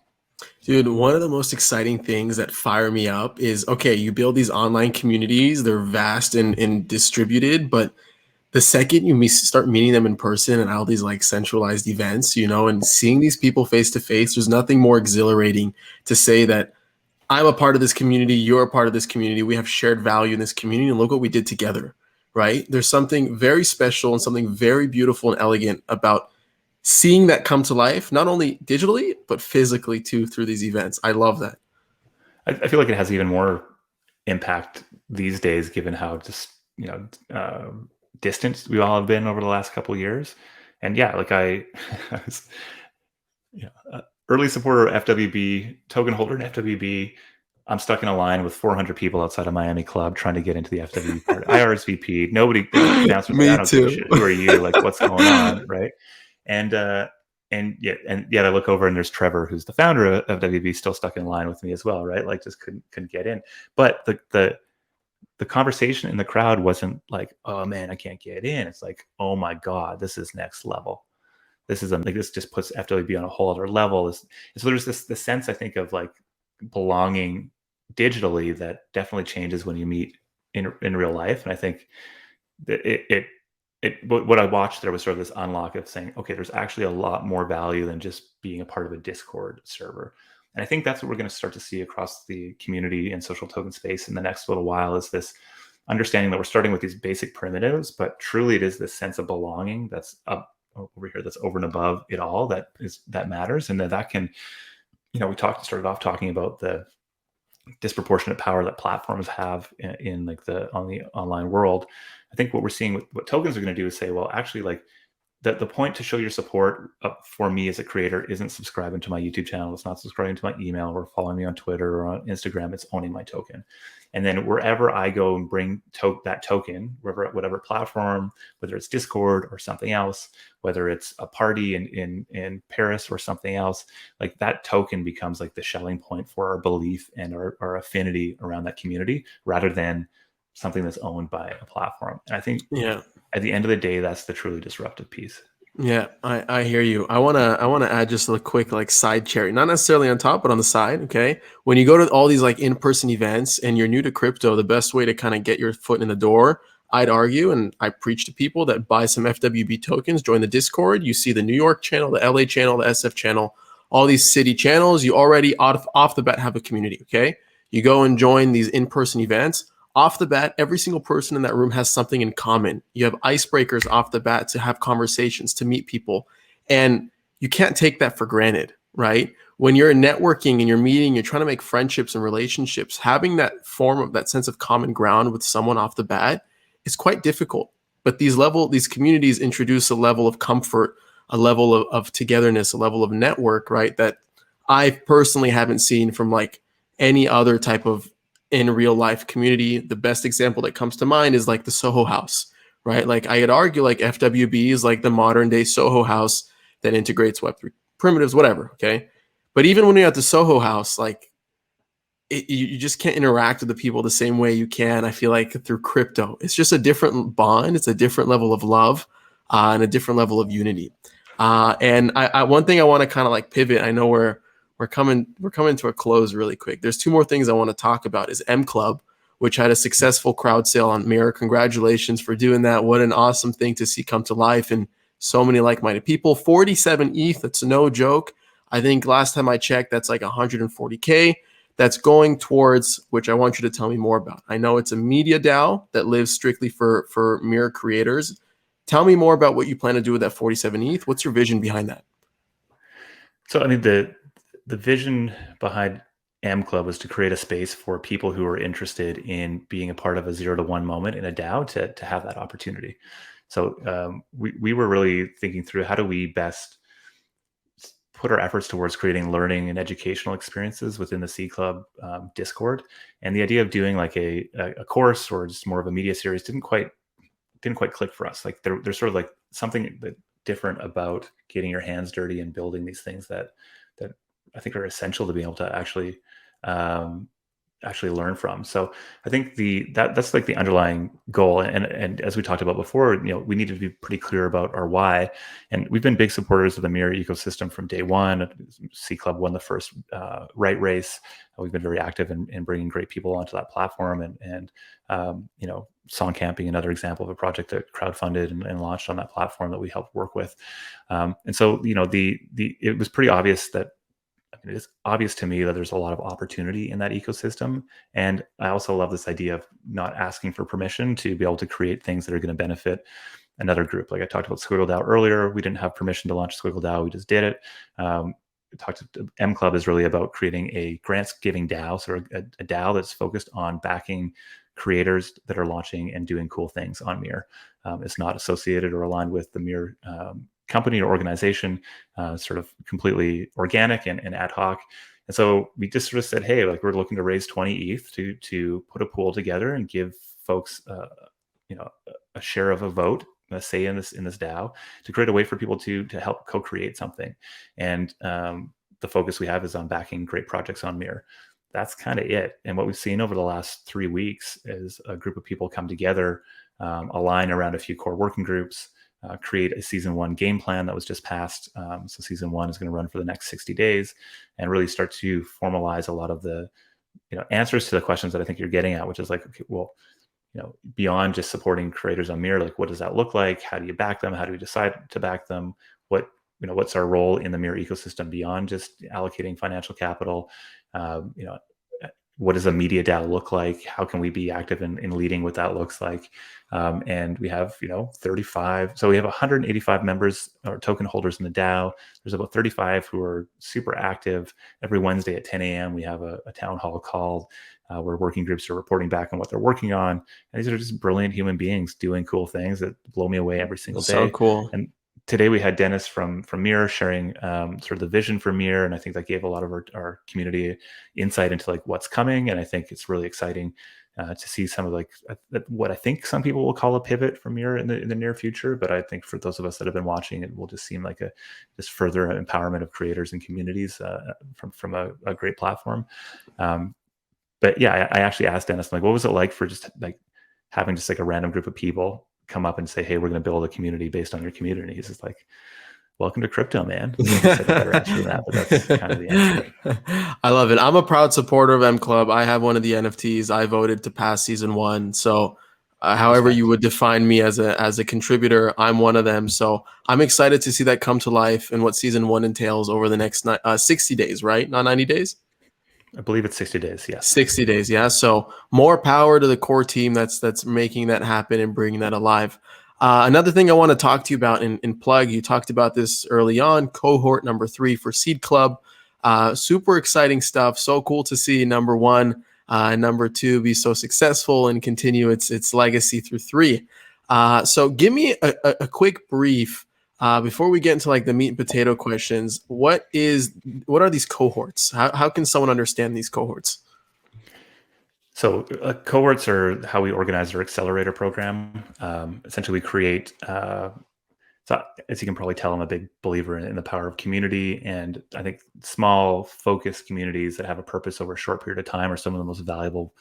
Dude, one of the most exciting things that fire me up is, okay, you build these online communities, they're vast and distributed, but the second you start meeting them in person and all these like centralized events, and seeing these people face to face, there's nothing more exhilarating to say that I'm a part of this community, you're a part of this community, we have shared value in this community, and look what we did together, right? There's something very special and something very beautiful and elegant about seeing that come to life, not only digitally, but physically too, through these events. I love that. I feel like it has even more impact these days, given how just, distant we all have been over the last couple of years. And yeah, like I was, early supporter of FWB, token holder in FWB. I'm stuck in a line with 400 people outside of Miami Club trying to get into the FWB party. I RSVP. Nobody announced me. I don't give a shit. Who are you? Like, what's going on, right? And yet I look over and there's Trevor, who's the founder of WB, still stuck in line with me as well, right? Like, just couldn't get in. But the conversation in the crowd wasn't like, oh man, I can't get in. It's like, oh my God, this is next level. This is like, this just puts FWB on a whole other level. So there's this sense, I think, of like belonging digitally that definitely changes when you meet in real life. And I think that what I watched there was sort of this unlock of saying, okay, there's actually a lot more value than just being a part of a Discord server. And I think that's what we're going to start to see across the community and social token space in the next little while, is this understanding that we're starting with these basic primitives, but truly it is this sense of belonging that's up over here, that's over and above it all, that matters. And that can, we started off talking about the disproportionate power that platforms have in like the online world. I think what we're seeing with what tokens are going to do is say, well, actually, like the point to show your support for me as a creator isn't subscribing to my YouTube channel. It's not subscribing to my email or following me on Twitter or on Instagram. It's owning my token. And then wherever I go and bring that token, whatever platform, whether it's Discord or something else, whether it's a party in Paris or something else, like that token becomes like the Schelling point for our belief and our affinity around that community, rather than something that's owned by a platform. And I think at the end of the day, that's the truly disruptive piece. Yeah, I hear you. I wanna add just a quick like side cherry, not necessarily on top, but on the side. Okay, when you go to all these like in-person events and you're new to crypto, the best way to kind of get your foot in the door, I'd argue, and I preach to people that buy some FWB tokens, join the Discord. You see the New York channel, the LA channel, the SF channel, all these city channels. You already off the bat have a community. Okay, you go and join these in-person events. off the bat, every single person in that room has something in common. You have icebreakers off the bat to have conversations, to meet people. And you can't take that for granted, right? When you're networking and you're meeting, you're trying to make friendships and relationships, having that form of that sense of common ground with someone off the bat is quite difficult. But these communities introduce a level of comfort, a level of togetherness, a level of network, right? That I personally haven't seen from like any other type of in real life community. The best example that comes to mind is like the Soho House, right? Like I could argue like FWB is like the modern day Soho House that integrates Web3 primitives, whatever. Okay. But even when you're at the Soho House, like you just can't interact with the people the same way you can, I feel like, through crypto. It's just a different bond. It's a different level of love and a different level of unity. And I one thing I want to kind of like pivot. I know we're coming to a close really quick. There's two more things I want to talk about. Is M Club, which had a successful crowd sale on Mirror. Congratulations for doing that. What an awesome thing to see come to life, and so many like-minded people. 47 ETH. That's no joke. I think last time I checked, that's like 140K. That's going towards, which I want you to tell me more about. I know it's a media DAO that lives strictly for Mirror creators. Tell me more about what you plan to do with that 47 ETH. What's your vision behind that? So, I mean, the vision behind M Club was to create a space for people who are interested in being a part of a 0 to 1 moment in a DAO to have that opportunity. So we were really thinking through how do we best put our efforts towards creating learning and educational experiences within the C Club Discord. And the idea of doing like a course or just more of a media series didn't quite click for us. Like there's sort of like something that different about getting your hands dirty and building these things that I think are essential to be able to actually learn from. So I think that's like the underlying goal. And as we talked about before, we need to be pretty clear about our why. And we've been big supporters of the Mirror ecosystem from day one. C Club won the first right race. We've been very active in bringing great people onto that platform. And Song Camping, another example of a project that crowdfunded and launched on that platform that we helped work with. And so, it was pretty obvious that, it is obvious to me that there's a lot of opportunity in that ecosystem. And I also love this idea of not asking for permission to be able to create things that are going to benefit another group. Like I talked about Squiggle DAO earlier. We didn't have permission to launch Squiggle DAO. We just did it. M Club is really about creating a grants giving DAO, so a DAO that's focused on backing creators that are launching and doing cool things on Mirror. It's not associated or aligned with the Mirror company or organization, sort of completely organic and ad hoc. And so we just sort of said, hey, like we're looking to raise 20 ETH to put a pool together and give folks, a share of a vote, a say in this DAO, to create a way for people to help co-create something. And the focus we have is on backing great projects on Mirror. That's kind of it. And what we've seen over the last 3 weeks is a group of people come together, align around a few core working groups, create a season 1 game plan that was just passed. So season 1 is going to run for the next 60 days and really start to formalize a lot of the answers to the questions that I think you're getting at, which is like, okay, well, beyond just supporting creators on Mirror, like what does that look like? How do you back them? How do we decide to back them? What's our role in the Mirror ecosystem beyond just allocating financial capital? What does a media DAO look like? How can we be active in leading what that looks like? And we have, 35. So we have 185 members or token holders in the DAO. There's about 35 who are super active. Every Wednesday at 10 a.m. we have a town hall called where working groups are reporting back on what they're working on. And these are just brilliant human beings doing cool things that blow me away every single day. So cool. And today we had Dennis from Mirror sharing sort of the vision for Mirror, and I think that gave a lot of our community insight into like what's coming. And I think it's really exciting to see some of like what I think some people will call a pivot from Mirror in the near future. But I think for those of us that have been watching, it will just seem like just further empowerment of creators and communities from a great platform. But yeah, I actually asked Dennis, like, what was it like for just like having just like a random group of people come up and say, hey, we're going to build a community based on your community? He's just like, welcome to crypto, man. I said a better answer than that, but that's kind of the answer. I love it. I'm a proud supporter of M Club. I have one of the NFTs. I voted to pass season 1. So however you would define me as a contributor, I'm one of them. So I'm excited to see that come to life and what season 1 entails over the next 60 days, right? Not 90 days? I believe it's 60 days. Yes. 60 days, yeah. So more power to the core team that's making that happen and bringing that alive. Another thing I want to talk to you about in plug, you talked about this early on, cohort number 3 for Seed Club. Super exciting stuff. So cool to see number 1 and number 2 be so successful and continue its legacy through 3. So give me a quick brief before we get into like the meat and potato questions. What are these cohorts? How can someone understand these cohorts? So cohorts are how we organize our accelerator program. Essentially, we create. So as you can probably tell, I'm a big believer in the power of community, and I think small, focused communities that have a purpose over a short period of time are some of the most valuable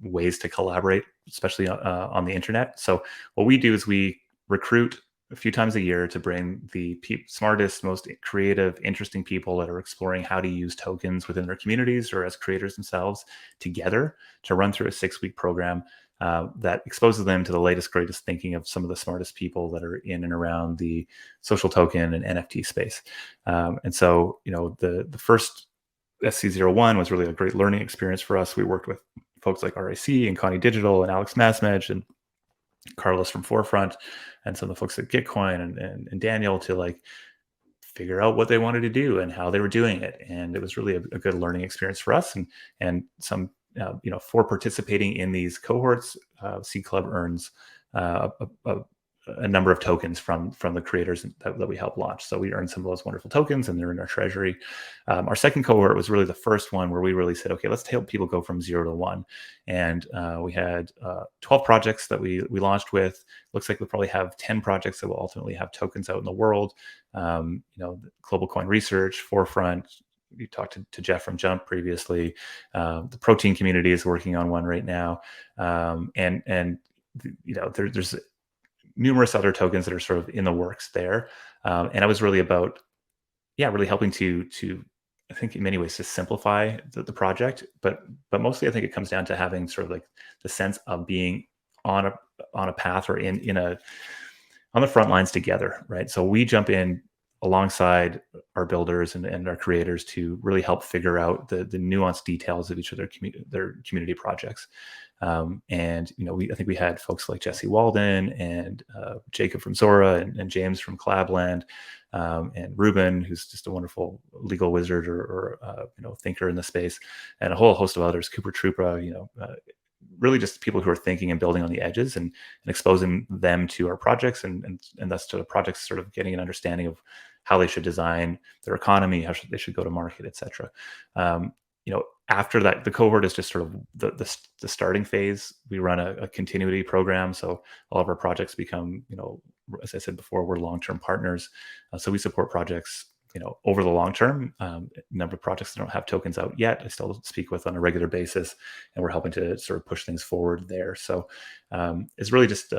ways to collaborate, especially on the internet. So what we do is we recruit a few times a year to bring the smartest, most creative, interesting people that are exploring how to use tokens within their communities or as creators themselves together to run through a 6-week program that exposes them to the latest, greatest thinking of some of the smartest people that are in and around the social token and NFT space. And so, the first SC01 was really a great learning experience for us. We worked with folks like RIC and Connie Digital and Alex Masmedge and Carlos from Forefront and some of the folks at Gitcoin and Daniel to like figure out what they wanted to do and how they were doing it. And it was really a good learning experience for us. And some, for participating in these cohorts, Seed Club earns a number of tokens from the creators that we help launch. So we earn some of those wonderful tokens and they're in our treasury. Our second cohort was really the first one where we really said, okay, let's help people go from 0 to 1. And we had 12 projects that we launched with. Looks like we'll probably have 10 projects that will ultimately have tokens out in the world. Global Coin Research, Forefront. You talked to Jeff from Jump previously. The protein community is working on one right now. There's numerous other tokens that are sort of in the works there. And I was really about, really helping to I think in many ways to simplify the project, but mostly I think it comes down to having sort of like the sense of being on a path or on the front lines together, right? So we jump in alongside our builders and our creators to really help figure out the nuanced details of each of their community projects. I think we had folks like Jesse Walden and Jacob from Zora and James from Collabland, and Ruben, who's just a wonderful legal wizard or thinker in the space, and a whole host of others, Cooper Trupra, really just people who are thinking and building on the edges and exposing them to our projects and thus to the projects sort of getting an understanding of how they should design their economy, they should go to market, et cetera. After that, the cohort is just sort of the starting phase. We run a continuity program. So all of our projects become, as I said before, we're long-term partners. So we support projects, over the long term. Number of projects that don't have tokens out yet, I still speak with on a regular basis, and we're helping to sort of push things forward there. So it's really just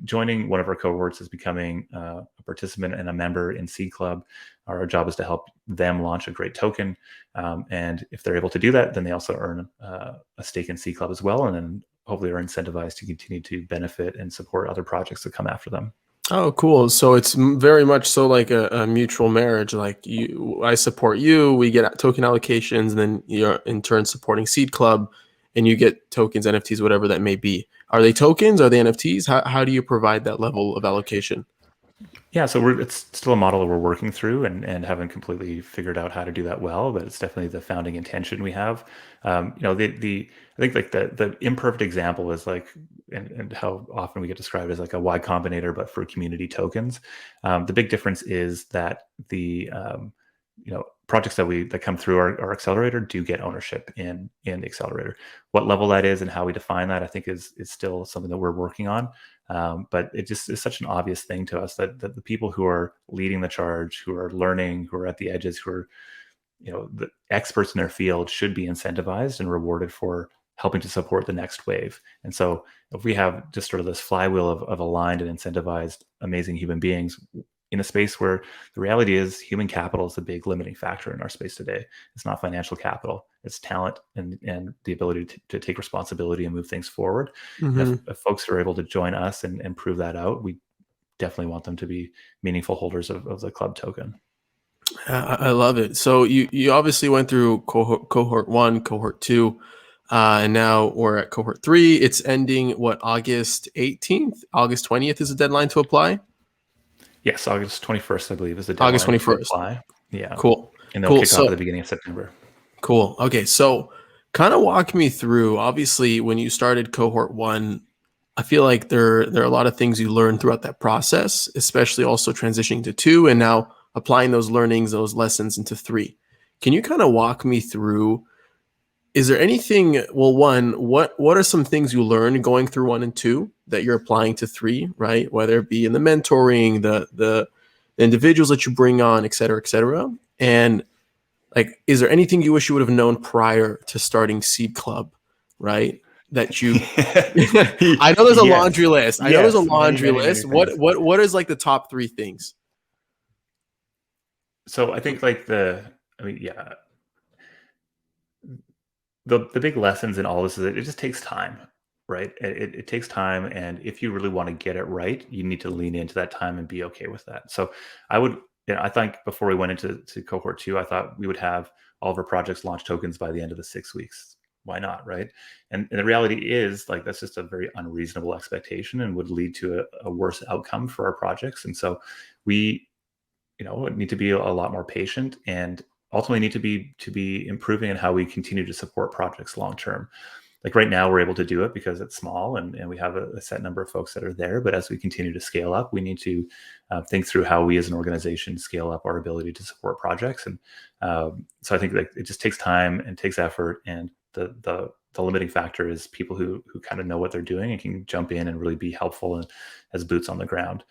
joining one of our cohorts is becoming a participant and a member in Seed Club. Our job is to help them launch a great token. And if they're able to do that, then they also earn a stake in Seed Club as well. And then hopefully are incentivized to continue to benefit and support other projects that come after them. Oh, cool. So it's very much so like a mutual marriage. Like I support you, we get token allocations, and then you're in turn supporting Seed Club, and you get tokens, NFTs, whatever that may be. Are they tokens? Are they NFTs? How do you provide that level of allocation? Yeah, so it's still a model that we're working through and haven't completely figured out how to do that well, but it's definitely the founding intention we have. I think like the imperfect example is like, and how often we get described as like a Y Combinator, but for community tokens. The big difference is that the projects that come through our accelerator do get ownership in the accelerator. What level that is and how we define that, I think is still something that we're working on. But it just is such an obvious thing to us that the people who are leading the charge, who are learning, who are at the edges, who are the experts in their field should be incentivized and rewarded for helping to support the next wave. And so if we have just sort of this flywheel of aligned and incentivized amazing human beings in a space where the reality is human capital is a big limiting factor in our space today. It's not financial capital, it's talent and the ability to take responsibility and move things forward. Mm-hmm. And if folks are able to join us and prove that out, we definitely want them to be meaningful holders of the club token. I love it. So you obviously went through cohort 1, cohort 2, and now we're at cohort 3. It's ending what, August 18th, August 20th is the deadline to apply. Yes, August 21st, I believe, is the August deadline to 21st. apply. Yeah, Cool. and they'll Cool. kick off at the So beginning of September. cool. Okay. So kind of walk me through, obviously, when you started cohort 1, I feel like there are a lot of things you learned throughout that process, especially also transitioning to 2 and now applying those learnings, those lessons into 3. Can you kind of walk me through, is there anything, well, one, what are some things you learned going through 1 and 2 that you're applying to 3, right? Whether it be in the mentoring, the individuals that you bring on, et cetera, et cetera. And like, is there anything you wish you would have known prior to starting Seed Club, right? That you, I know there's a Yes, laundry list. I know there's a yes, many, laundry many, many list. things. What is like the top 3 things? So I think like I mean, yeah, the big lessons in all this is that it just takes time, right? It takes time, and if you really want to get it right, you need to lean into that time and be okay with that. So I would, I think before we went into cohort 2, I thought we would have all of our projects launch tokens by the end of the 6 weeks. Why not, right? And the reality is, like, that's just a very unreasonable expectation and would lead to a worse outcome for our projects. And so we, need to be a lot more patient, and ultimately need to be improving in how we continue to support projects long term. Like right now, we're able to do it because it's small, and we have a set number of folks that are there. But as we continue to scale up, we need to think through how we as an organization scale up our ability to support projects. And so I think like it just takes time and takes effort, and the limiting factor is people who kind of know what they're doing and can jump in and really be helpful and as boots on the ground.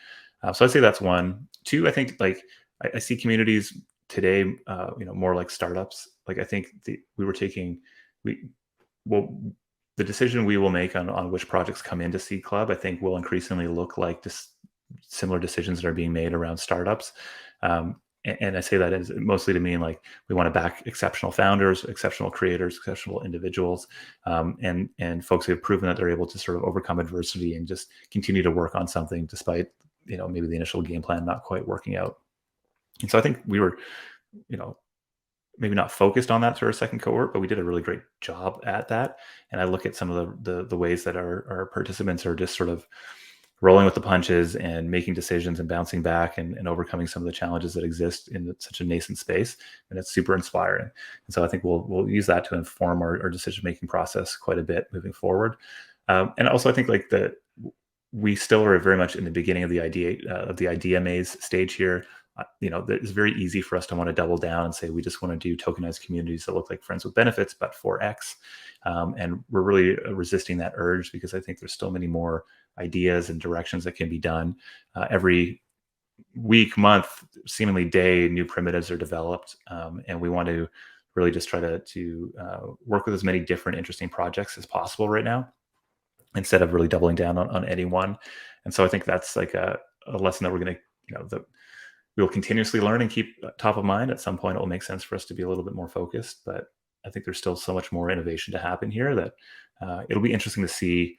So I'd say that's one. Two, I think like I see communities today, more like startups. Like I think we well, the decision we will make on which projects come into Seed Club, I think, will increasingly look like just similar decisions that are being made around startups. And I say that as mostly to mean like we want to back exceptional founders, exceptional creators, exceptional individuals, and folks who have proven that they're able to sort of overcome adversity and just continue to work on something despite maybe the initial game plan not quite working out. And so I think we were, maybe not focused on that for our second cohort, but we did a really great job at that. And I look at some of the ways that our participants are just sort of rolling with the punches and making decisions and bouncing back and overcoming some of the challenges that exist in such a nascent space. And it's super inspiring. And so I think we'll use that to inform our decision-making process quite a bit moving forward. And also I think like we still are very much in the beginning of the idea maze stage here. It's very easy for us to want to double down and say we just want to do tokenized communities that look like friends with benefits, but for X. And we're really resisting that urge because I think there's still many more ideas and directions that can be done. Every week, month, seemingly day, new primitives are developed, and we want to really just try to work with as many different interesting projects as possible right now, instead of really doubling down on any one. And so I think that's like a lesson that we're going to, that we'll continuously learn and keep top of mind. At some point, it will make sense for us to be a little bit more focused, but I think there's still so much more innovation to happen here that it'll be interesting to see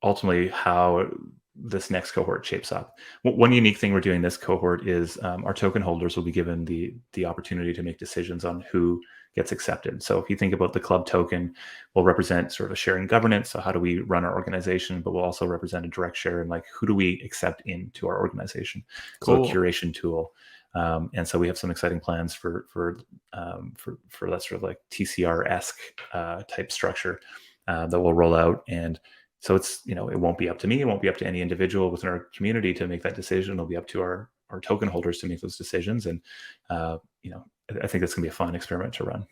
ultimately how this next cohort shapes up. One unique thing we're doing this cohort is our token holders will be given the opportunity to make decisions on who gets accepted. So if you think about the club token, will represent sort of a sharing governance. So how do we run our organization, but we'll also represent a direct share and like who do we accept into our organization? Cool. So a curation tool. And so we have some exciting plans for that sort of like TCR-esque type structure that we'll roll out. And so it's, it won't be up to me. It won't be up to any individual within our community to make that decision. It'll be up to our token holders to make those decisions. And, I think that's gonna be a fun experiment to run.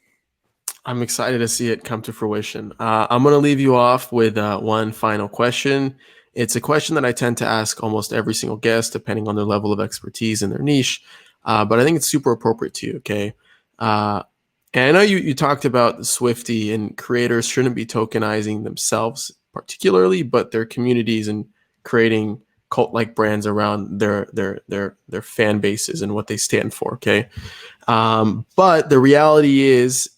I'm excited to see it come to fruition. I'm going to leave you off with one final question. It's a question that I tend to ask almost every single guest, depending on their level of expertise in their niche. But I think it's super appropriate to you. Okay. And I know you talked about the Swifty, and creators shouldn't be tokenizing themselves particularly, but their communities and creating cult-like brands around their fan bases and what they stand for. Okay. But the reality is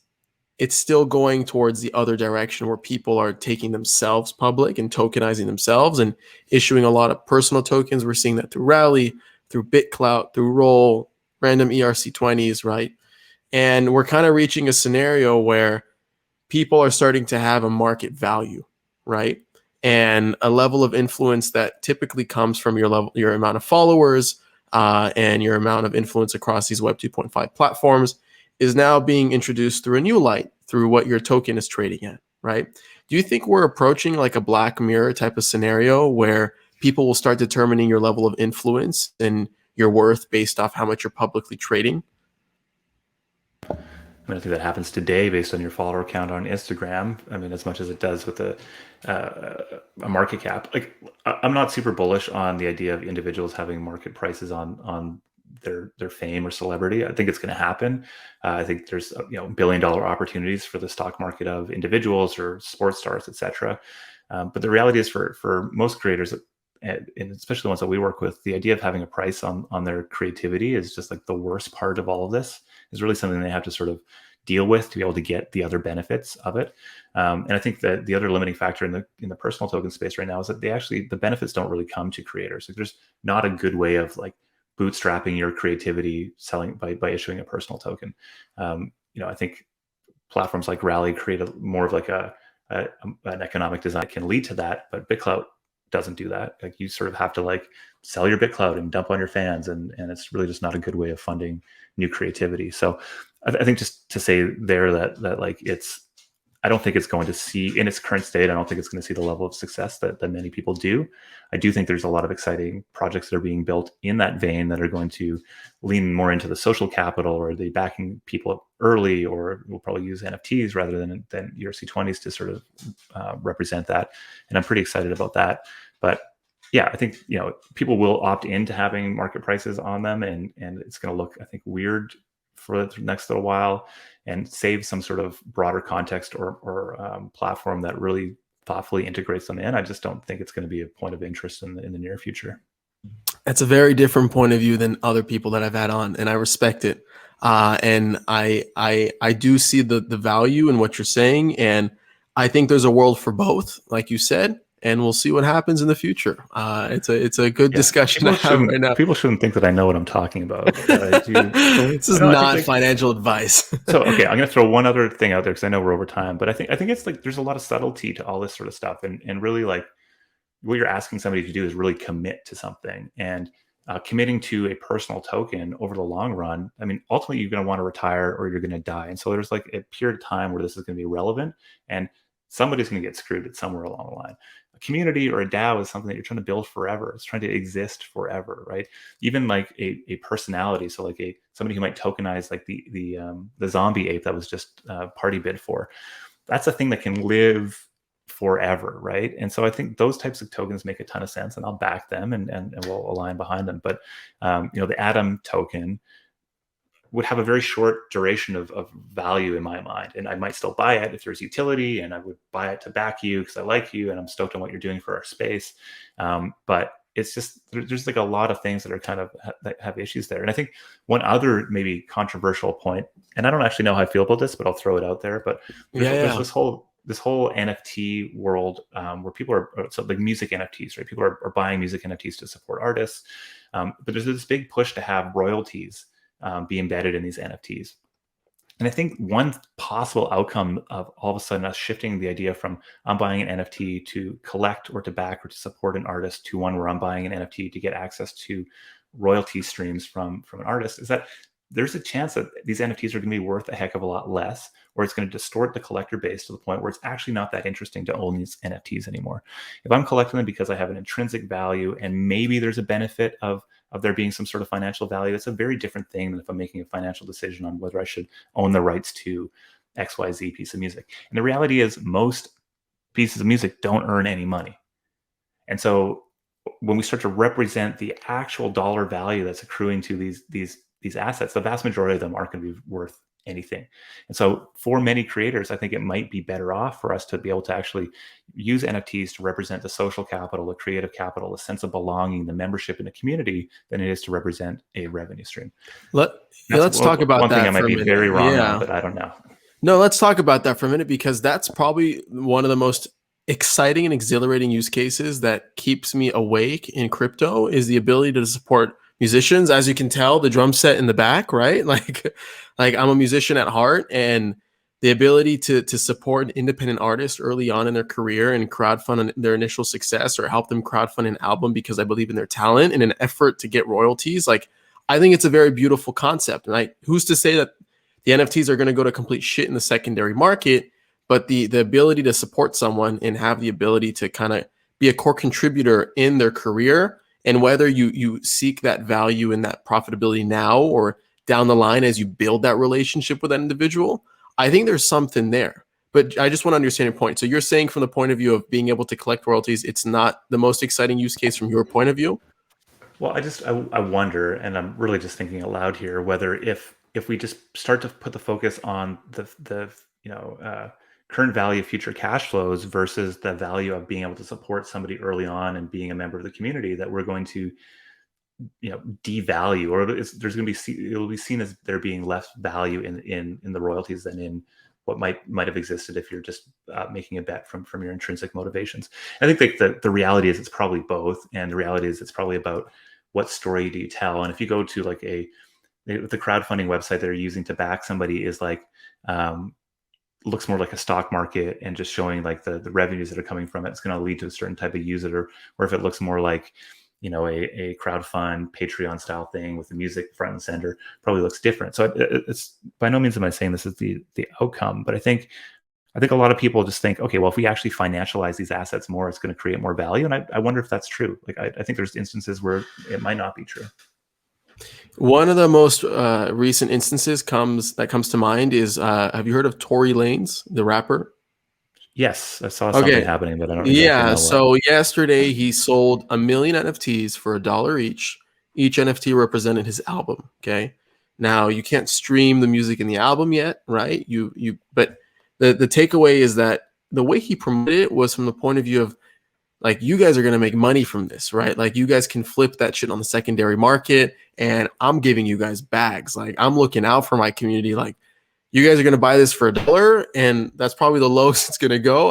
it's still going towards the other direction where people are taking themselves public and tokenizing themselves and issuing a lot of personal tokens. We're seeing that through Rally, through BitClout, through Roll, random ERC20s, right? And we're kind of reaching a scenario where people are starting to have a market value, right? And a level of influence that typically comes from your amount of followers, and your amount of influence across these Web 2.5 platforms is now being introduced through a new light, through what your token is trading at, right? Do you think we're approaching like a Black Mirror type of scenario where people will start determining your level of influence and your worth based off how much you're publicly trading? I mean, I think that happens today based on your follower count on Instagram. I mean, as much as it does with a market cap. Like, I'm not super bullish on the idea of individuals having market prices on their fame or celebrity. I think it's going to happen. I think there's billion-dollar opportunities for the stock market of individuals or sports stars, etc. But the reality is, for most creators, and especially the ones that we work with, the idea of having a price on their creativity is just like the worst part of all of this. Is really something they have to sort of deal with to be able to get the other benefits of it. And I think that the other limiting factor in the personal token space right now is that the benefits don't really come to creators. Like, there's not a good way of like bootstrapping your creativity selling by issuing a personal token. I think platforms like Rally create more of like an economic design that can lead to that, but BitClout doesn't do that. Like, you sort of have to like sell your BitClout and dump on your fans, and it's really just not a good way of funding new creativity. So I think just to say there that like I don't think it's going to see, in its current state, I don't think it's going to see the level of success that many people do. I do think there's a lot of exciting projects that are being built in that vein that are going to lean more into the social capital, or the backing people early, or will probably use NFTs rather than ERC20s to sort of represent that. And I'm pretty excited about that. But yeah, I think people will opt into having market prices on them, and it's going to look, I think, weird for the next little while, and save some sort of broader context or platform that really thoughtfully integrates them in. I just don't think it's going to be a point of interest in the near future. That's a very different point of view than other people that I've had on, and I respect it. And I do see the value in what you're saying, and I think there's a world for both, like you said, and we'll see what happens in the future. It's a good discussion to have right now. People shouldn't think that I know what I'm talking about. This is not financial advice. So, okay, I'm going to throw one other thing out there because I know we're over time, but I think it's like there's a lot of subtlety to all this sort of stuff, and really, like, what you're asking somebody to do is really commit to something, and committing to a personal token over the long run. I mean, ultimately, you're going to want to retire or you're going to die, and so there's like a period of time where this is going to be relevant, and somebody's going to get screwed at somewhere along the line. A community or a DAO is something that you're trying to build forever. It's trying to exist forever, right? Even like a personality, so like somebody who might tokenize like the zombie ape that was just party bid for. That's a thing that can live forever, right? And so I think those types of tokens make a ton of sense, and I'll back them, and we'll align behind them. But the Atom token would have a very short duration of value in my mind. And I might still buy it if there's utility, and I would buy it to back you because I like you and I'm stoked on what you're doing for our space. But it's just, there's like a lot of things that are kind of that have issues there. And I think one other maybe controversial point, and I don't actually know how I feel about this, but I'll throw it out there. But there's this whole NFT world where people are, so like music NFTs, right? People are buying music NFTs to support artists. But there's this big push to have royalties be embedded in these NFTs. And I think one possible outcome of all of a sudden us shifting the idea from I'm buying an NFT to collect or to back or to support an artist to one where I'm buying an NFT to get access to royalty streams from an artist is that there's a chance that these NFTs are going to be worth a heck of a lot less, or it's going to distort the collector base to the point where it's actually not that interesting to own these NFTs anymore. If I'm collecting them because I have an intrinsic value and maybe there's a benefit of there being some sort of financial value, it's a very different thing than if I'm making a financial decision on whether I should own the rights to XYZ piece of music. And the reality is most pieces of music don't earn any money. And so when we start to represent the actual dollar value that's accruing to these assets, the vast majority of them aren't going to be worth anything. And so for many creators, I think it might be better off for us to be able to actually use NFTs to represent the social capital, the creative capital, the sense of belonging, the membership in a community than it is to represent a revenue stream. Let's talk about one that. One thing I might be very wrong on, but I don't know. No, let's talk about that for a minute, because that's probably one of the most exciting and exhilarating use cases that keeps me awake in crypto, is the ability to support musicians. As you can tell, the drum set in the back, right? Like I'm a musician at heart, and the ability to support an independent artist early on in their career and crowdfund their initial success, or help them crowdfund an album because I believe in their talent in an effort to get royalties. Like, I think it's a very beautiful concept. And who's to say that the NFTs are going to go to complete shit in the secondary market? But the ability to support someone and have the ability to kind of be a core contributor in their career, and whether you seek that value and that profitability now or down the line as you build that relationship with that individual, I think there's something there. But I just want to understand your point. So you're saying, from the point of view of being able to collect royalties, it's not the most exciting use case from your point of view? Well, I wonder, and I'm really just thinking aloud here, whether if we just start to put the focus on the current value of future cash flows versus the value of being able to support somebody early on and being a member of the community, that we're going to devalue, or there's going to be, it'll be seen as there being less value in the royalties than in what might have existed if you're just making a bet from your intrinsic motivations. I think the reality is it's probably both, and the reality is it's probably about what story do you tell. And if you go to like the crowdfunding website they're using to back somebody is like looks more like a stock market and just showing like the revenues that are coming from it, it's going to lead to a certain type of user. Or if it looks more like a crowdfund Patreon style thing with the music front and center, probably looks different. So it's by no means am I saying this is the outcome, but I think a lot of people just think, okay, well, if we actually financialize these assets more, it's going to create more value. And I wonder if that's true. Like, I think there's instances where it might not be true. One of the most recent instances that comes to mind is, have you heard of Tory Lanez, the rapper? Yes, I saw something happening, but I don't exactly know what. So yesterday he sold 1 million NFTs for $1 each. Each NFT represented his album. Okay. Now you can't stream the music in the album yet, right? But the takeaway is that the way he promoted it was from the point of view of, like, you guys are going to make money from this, right? Like, you guys can flip that shit on the secondary market, and I'm giving you guys bags. Like, I'm looking out for my community. Like, you guys are going to buy this for $1, and that's probably the lowest it's going to go,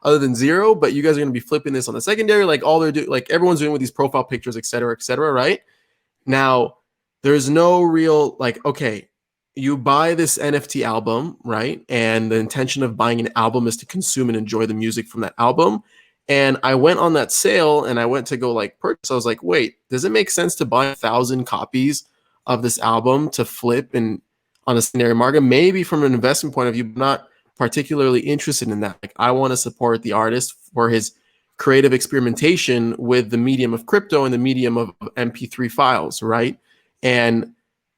other than zero. But you guys are going to be flipping this on the secondary. Like, all they're doing, like everyone's doing with these profile pictures, et cetera, right? Now, there's no real, like, okay, you buy this NFT album, right? And the intention of buying an album is to consume and enjoy the music from that album. And I went on that sale and I went to go like purchase. I was like, wait, does it make sense to buy 1,000 copies of this album to flip and on a secondary market? Maybe from an investment point of view, but not particularly interested in that. Like, I want to support the artist for his creative experimentation with the medium of crypto and the medium of MP3 files, right? And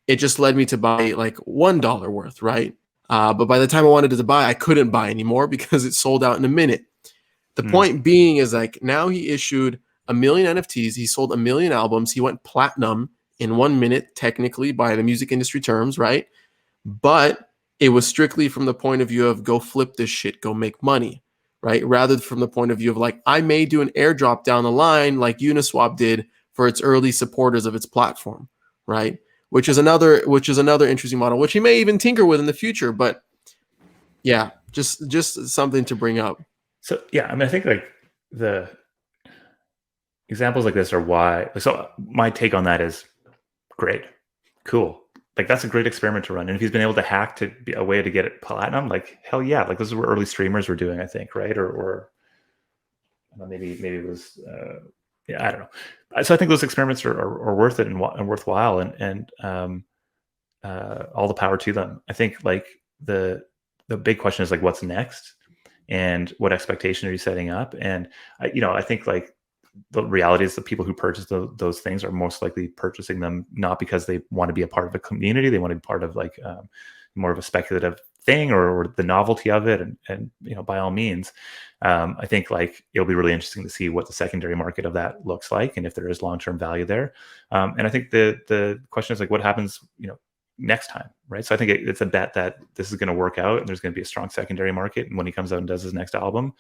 it just led me to buy like $1 worth, right? But by the time I wanted to buy, I couldn't buy anymore because it sold out in a minute. The point being is, like, now he issued 1 million NFTs. He sold 1 million albums. He went platinum in 1 minute, technically, by the music industry terms, right? But it was strictly from the point of view of go flip this shit, go make money, right? Rather from the point of view of, like, I may do an airdrop down the line like Uniswap did for its early supporters of its platform, right? Which is another interesting model, which he may even tinker with in the future. But yeah, just something to bring up. So yeah, I mean, I think like the examples like this are why. So my take on that is great, cool. Like, that's a great experiment to run. And if he's been able to hack to be a way to get it platinum, like, hell yeah, like this is what early streamers were doing, I think, right? Or maybe it was, yeah, I don't know. So I think those experiments are worth it and worthwhile, and all the power to them. I think like the big question is like, what's next? And what expectation are you setting up? And I think like the reality is the people who purchase those things are most likely purchasing them not because they want to be a part of a community. They want to be part of like more of a speculative thing or the novelty of it. And by all means, I think like it'll be really interesting to see what the secondary market of that looks like and if there is long-term value there. And I think the question is like, what happens, next time, right? So I think it's a bet that this is going to work out and there's going to be a strong secondary market. And when he comes out and does his next album,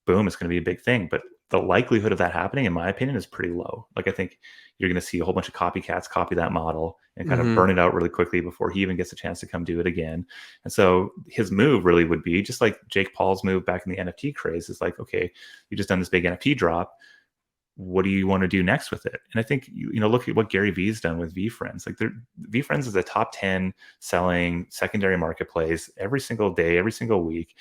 boom, it's going to be a big thing. But the likelihood of that happening, in my opinion, is pretty low. Like, I think you're going to see a whole bunch of copycats copy that model and kind of burn it out really quickly before he even gets a chance to come do it again. And so his move really would be just like Jake Paul's move back in the NFT craze is like, okay, you just done this big NFT drop. what do you want to do next with it? And I think, look at what Gary Vee's done with VFriends. Like VFriends is a top 10 selling secondary marketplace every single day, every single week.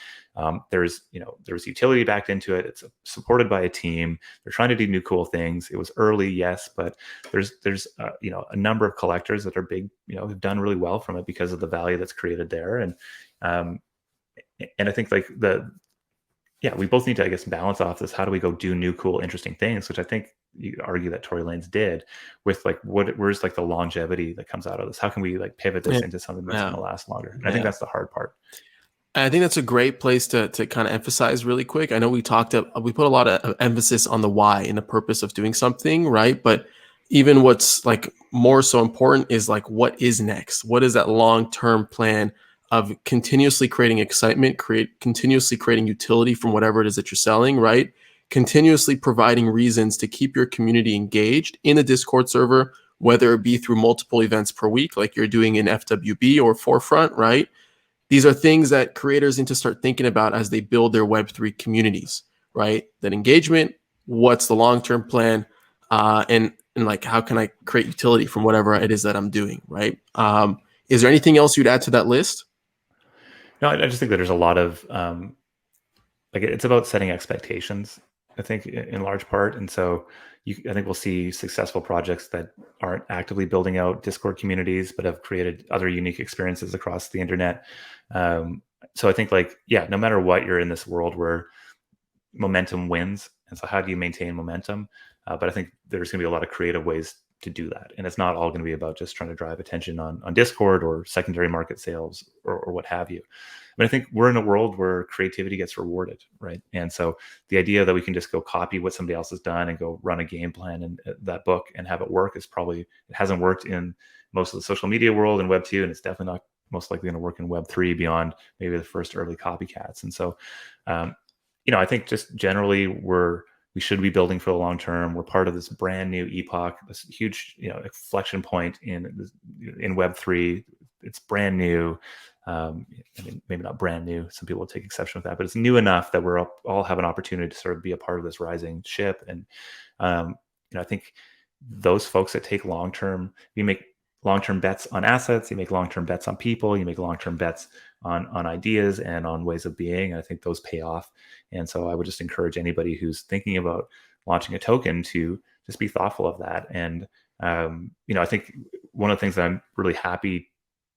There's utility backed into it. It's supported by a team. They're trying to do new cool things. It was early, yes, but there's a number of collectors that are big, have done really well from it because of the value that's created there. And I think like we both need to, I guess, balance off this. How do we go do new, cool, interesting things? Which I think you argue that Tory Lanes did with like, where's like the longevity that comes out of this? How can we like pivot this into something that's going to last longer? And I think that's the hard part. I think that's a great place to kind of emphasize really quick. I know we put a lot of emphasis on the why and the purpose of doing something, right? But even what's like more so important is like, what is next? What is that long-term plan of continuously creating excitement, continuously creating utility from whatever it is that you're selling, right? Continuously providing reasons to keep your community engaged in a Discord server, whether it be through multiple events per week, like you're doing in FWB or Forefront, right? These are things that creators need to start thinking about as they build their Web3 communities, right? That engagement, what's the long-term plan, and like, how can I create utility from whatever it is that I'm doing, right? Is there anything else you'd add to that list? No, I just think that there's a lot of like, it's about setting expectations, I think, in large part. And so I think we'll see successful projects that aren't actively building out Discord communities, but have created other unique experiences across the internet. So I think like, no matter what, you're in this world where momentum wins. And so how do you maintain momentum? But I think there's going to be a lot of creative ways to do that. And it's not all going to be about just trying to drive attention on Discord or secondary market sales or what have you. But I think we're in a world where creativity gets rewarded, right? And so the idea that we can just go copy what somebody else has done and go run a game plan in that book and have it work it hasn't worked in most of the social media world and Web2, and it's definitely not most likely going to work in Web3 beyond maybe the first early copycats. And so, I think just generally we should be building for the long term. We're part of this brand new epoch, this huge, inflection point in Web3. It's brand new. I mean, maybe not brand new. Some people will take exception with that, but it's new enough that we're all have an opportunity to sort of be a part of this rising ship. And I think those folks that take long-term, you make long-term bets on assets, you make long-term bets on people, you make long-term bets on ideas and on ways of being. I think those pay off. And so I would just encourage anybody who's thinking about launching a token to just be thoughtful of that. And I think one of the things that I'm really happy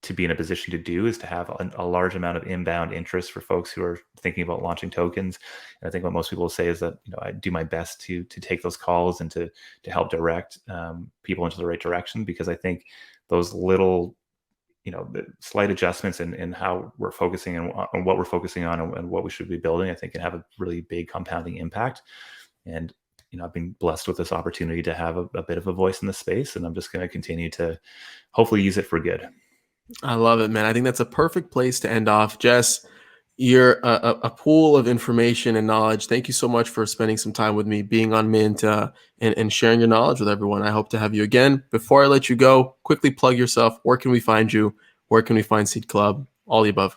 to be in a position to do is to have a large amount of inbound interest for folks who are thinking about launching tokens. And I think what most people will say is that, I do my best to take those calls and to help direct people into the right direction, because I think those little, the slight adjustments in how we're focusing on what we're focusing on and what we should be building, I think can have a really big compounding impact. And, I've been blessed with this opportunity to have a bit of a voice in the space, and I'm just going to continue to hopefully use it for good. I love it, man. I think that's a perfect place to end off. Jess, you're a pool of information and knowledge. Thank you so much for spending some time with me, being on Mint, and sharing your knowledge with everyone. I hope to have you again. Before I let you go, quickly plug yourself. Where can we find you? Where can we find Seed Club? All the above.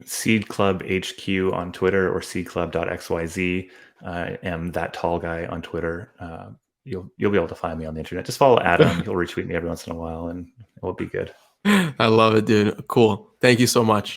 Seed Club HQ on Twitter or seedclub.xyz. I am that tall guy on Twitter. You'll be able to find me on the internet. Just follow Adam. He'll retweet me every once in a while, and it will be good. I love it, dude. Cool. Thank you so much.